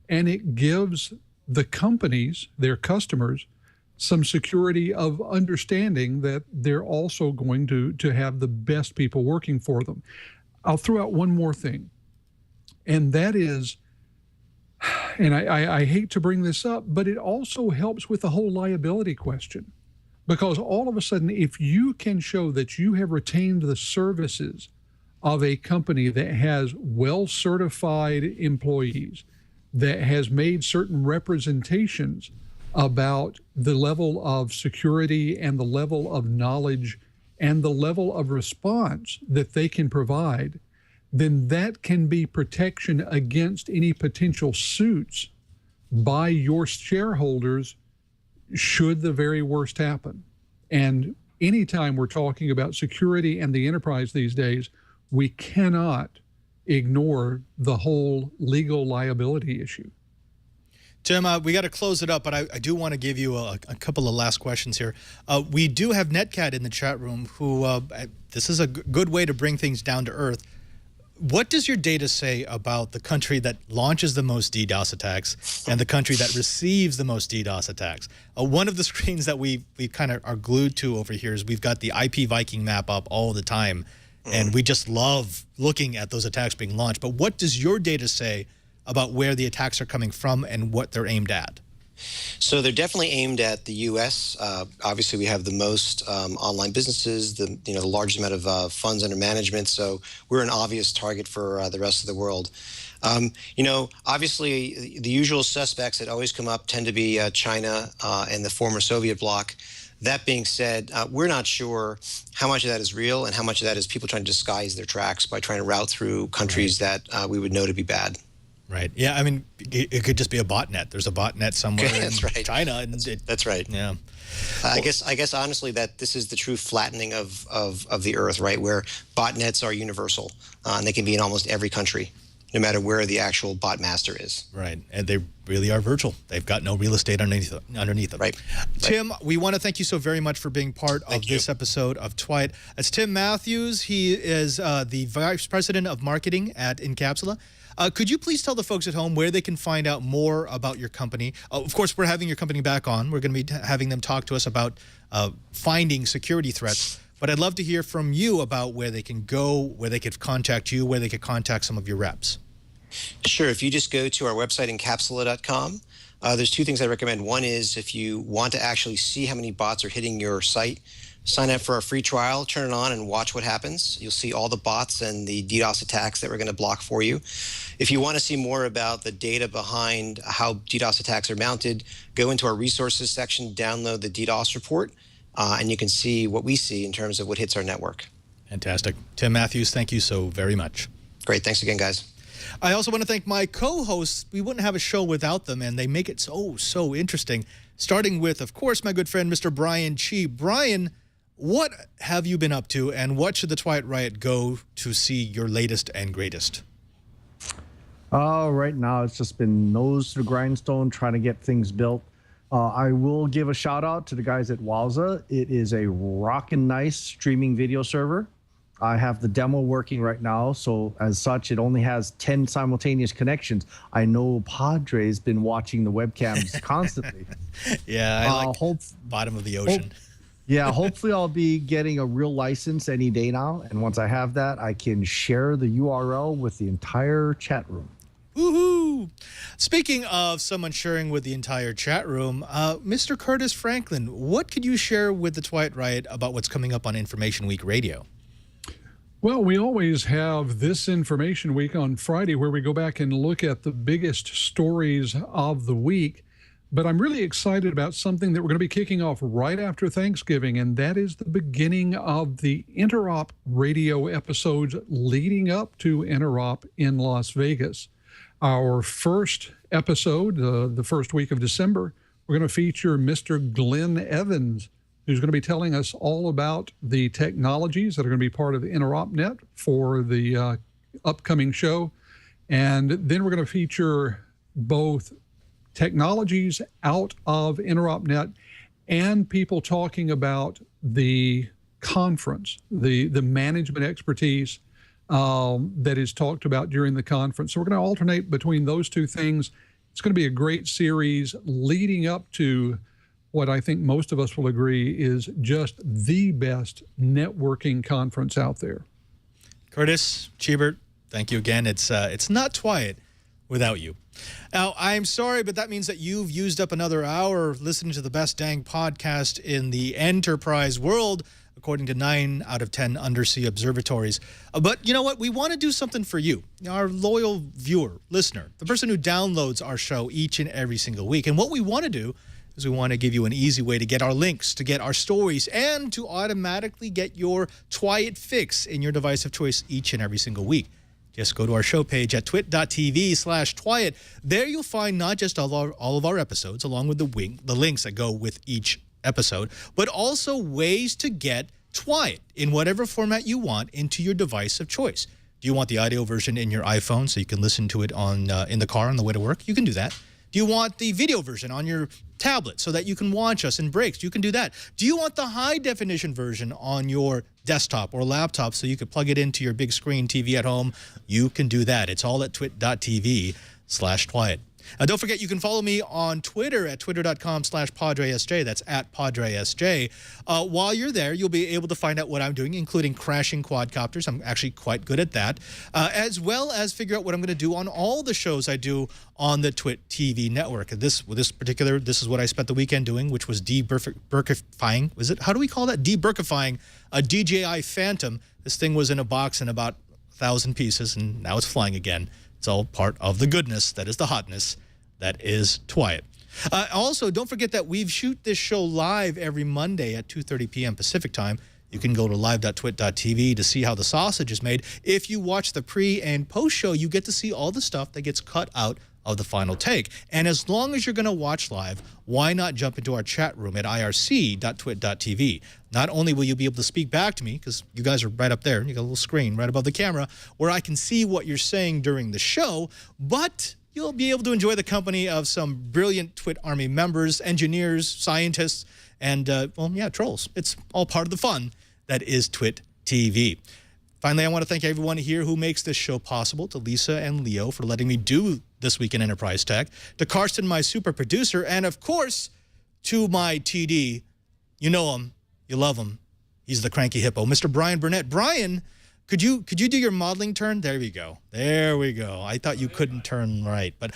and it gives the companies, their customers, some security of understanding that they're also going to have the best people working for them. I'll throw out one more thing, and that is, and I hate to bring this up, but it also helps with the whole liability question. Because all of a sudden, if you can show that you have retained the services of a company that has well-certified employees, that has made certain representations about the level of security and the level of knowledge and the level of response that they can provide, then that can be protection against any potential suits by your shareholders should the very worst happen. And anytime we're talking about security and the enterprise these days, we cannot ignore the whole legal liability issue. Tim, we got to close it up, but I do want to give you a couple of last questions here. We do have Netcat in the chat room who, this is a good way to bring things down to earth. What does your data say about the country that launches the most DDoS attacks and the country that receives the most DDoS attacks? One of the screens that we kind of are glued to over here is we've got the IP Viking map up all the time, and we just love looking at those attacks being launched. But what does your data say about where the attacks are coming from and what they're aimed at? So they're definitely aimed at the U.S. Obviously, we have the most online businesses, the largest amount of funds under management. So we're an obvious target for the rest of the world. Obviously, the usual suspects that always come up tend to be China and the former Soviet bloc. That being said, we're not sure how much of that is real and how much of that is people trying to disguise their tracks by trying to route through countries that we would know to be bad. Right. Yeah. I mean, it could just be a botnet. There's a botnet somewhere in China. And that's right. Yeah. I guess honestly that this is the true flattening of the earth, right? Where botnets are universal and they can be in almost every country, no matter where the actual bot master is. Right. And they really are virtual. They've got no real estate underneath them. Right. Tim, we want to thank you so very much for being part of this episode of Twite. It's Tim Matthewss. He is the Vice President of Marketing at Incapsula. Could you please tell the folks at home where they can find out more about your company? Of course, we're having your company back on. We're going to be having them talk to us about finding security threats. But I'd love to hear from you about where they can go, where they could contact you, where they could contact some of your reps. Sure. If you just go to our website, Incapsula.com, there's two things I recommend. One is if you want to actually see how many bots are hitting your site, sign up for our free trial, turn it on, and watch what happens. You'll see all the bots and the DDoS attacks that we're going to block for you. If you want to see more about the data behind how DDoS attacks are mounted, go into our resources section, download the DDoS report, and you can see what we see in terms of what hits our network. Fantastic. Tim Matthewss, thank you so very much. Great. Thanks again, guys. I also want to thank my co-hosts. We wouldn't have a show without them, and they make it so interesting. Starting with, of course, my good friend, Mr. Brian Chee. Brian, what have you been up to, and what should the Twite Riot go to see your latest and greatest? Right now, it's just been nose to the grindstone trying to get things built. I will give a shout out to the guys at Wowza. It is a rockin' nice streaming video server. I have the demo working right now, so as such, it only has 10 simultaneous connections. I know Padres been watching the webcams constantly. Yeah, I like bottom of the ocean. Yeah, hopefully I'll be getting a real license any day now, and once I have that, I can share the URL with the entire chat room. Woohoo! Speaking of someone sharing with the entire chat room, Mr. Curtis Franklin, what could you share with the Twite Riot about what's coming up on Information Week Radio? Well, we always have this Information Week on Friday where we go back and look at the biggest stories of the week. But I'm really excited about something that we're going to be kicking off right after Thanksgiving, and that is the beginning of the Interop radio episodes leading up to Interop in Las Vegas. Our first episode, the first week of December, we're going to feature Mr. Glenn Evans, who's going to be telling us all about the technologies that are going to be part of InteropNet for the upcoming show. And then we're going to feature both technologies out of InteropNet and people talking about the conference, the management expertise that is talked about during the conference. So we're going to alternate between those two things. It's going to be a great series leading up to what I think most of us will agree is just the best networking conference out there. Curtis, Cheebert, thank you again. It's not Twiet without you. Now, I'm sorry, but that means that you've used up another hour listening to the best dang podcast in the enterprise world, according to 9 out of 10 undersea observatories. But you know what? We want to do something for you, our loyal viewer, listener, the person who downloads our show each and every single week. And what we want to do is we want to give you an easy way to get our links, to get our stories, and to automatically get your Twiet fix in your device of choice each and every single week. Just go to our show page at twit.tv/Twiet. There you'll find not just all of our episodes, along with the links that go with each episode, but also ways to get Twiet in whatever format you want into your device of choice. Do you want the audio version in your iPhone so you can listen to it on in the car on the way to work? You can do that. Do you want the video version on your tablet so that you can watch us in breaks? You can do that. Do you want the high-definition version on your desktop or laptop so you could plug it into your big screen TV at home? You can do that. It's all at twit.tv/Twiet. Don't forget, you can follow me on Twitter at twitter.com/PadresSJ. That's at PadresSJ. While you're there, you'll be able to find out what I'm doing, including crashing quadcopters. I'm actually quite good at that, as well as figure out what I'm going to do on all the shows I do on the Twit TV network. This is what I spent the weekend doing, which was deburkifying. Was it? How do we call that? Deburkifying a DJI Phantom. This thing was in a box in about 1,000 pieces, and now it's flying again. It's all part of the goodness, that is the hotness, that is Twiet. Also, don't forget that we shoot this show live every Monday at 2:30 p.m. Pacific time. You can go to live.twit.tv to see how the sausage is made. If you watch the pre- and post-show, you get to see all the stuff that gets cut out of the final take. And as long as you're going to watch live, why not jump into our chat room at irc.twit.tv? Not only will you be able to speak back to me, because you guys are right up there, you got a little screen right above the camera where I can see what you're saying during the show, but you'll be able to enjoy the company of some brilliant Twit Army members, engineers, scientists, and, well, yeah, trolls. It's all part of the fun that is Twit TV. Finally, I want to thank everyone here who makes this show possible, to Lisa and Leo for letting me do This Week in Enterprise Tech, to Karsten, my super producer, and, of course, to my TD. You know him. You love him. He's the cranky hippo, Mr. Brian Burnett. Brian, could you do your modeling turn? There we go. There we go. I thought you couldn't turn right, but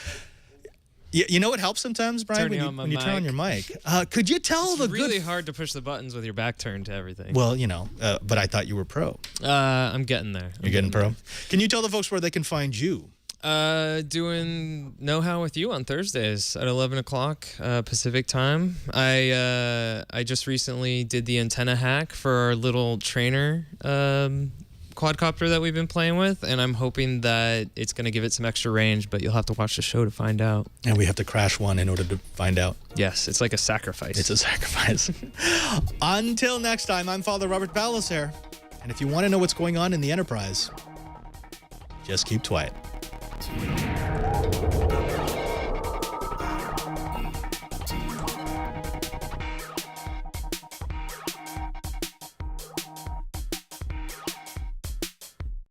you know what helps sometimes, Brian, when you turn on your mic. Could you tell it's really hard to push the buttons with your back turned to everything. Well, you know, but I thought you were pro. I'm getting there. You're getting pro. Can you tell the folks where they can find you? Doing Know How with you on Thursdays at 11 o'clock Pacific time. I just recently did the antenna hack for our little trainer quadcopter that we've been playing with, and I'm hoping that it's going to give it some extra range, but you'll have to watch the show to find out. And we have to crash one in order to find out. Yes, it's like a sacrifice. It's a sacrifice. Until next time, I'm Father Robert Ballecer, and if you want to know what's going on in the Enterprise, just keep Twiet.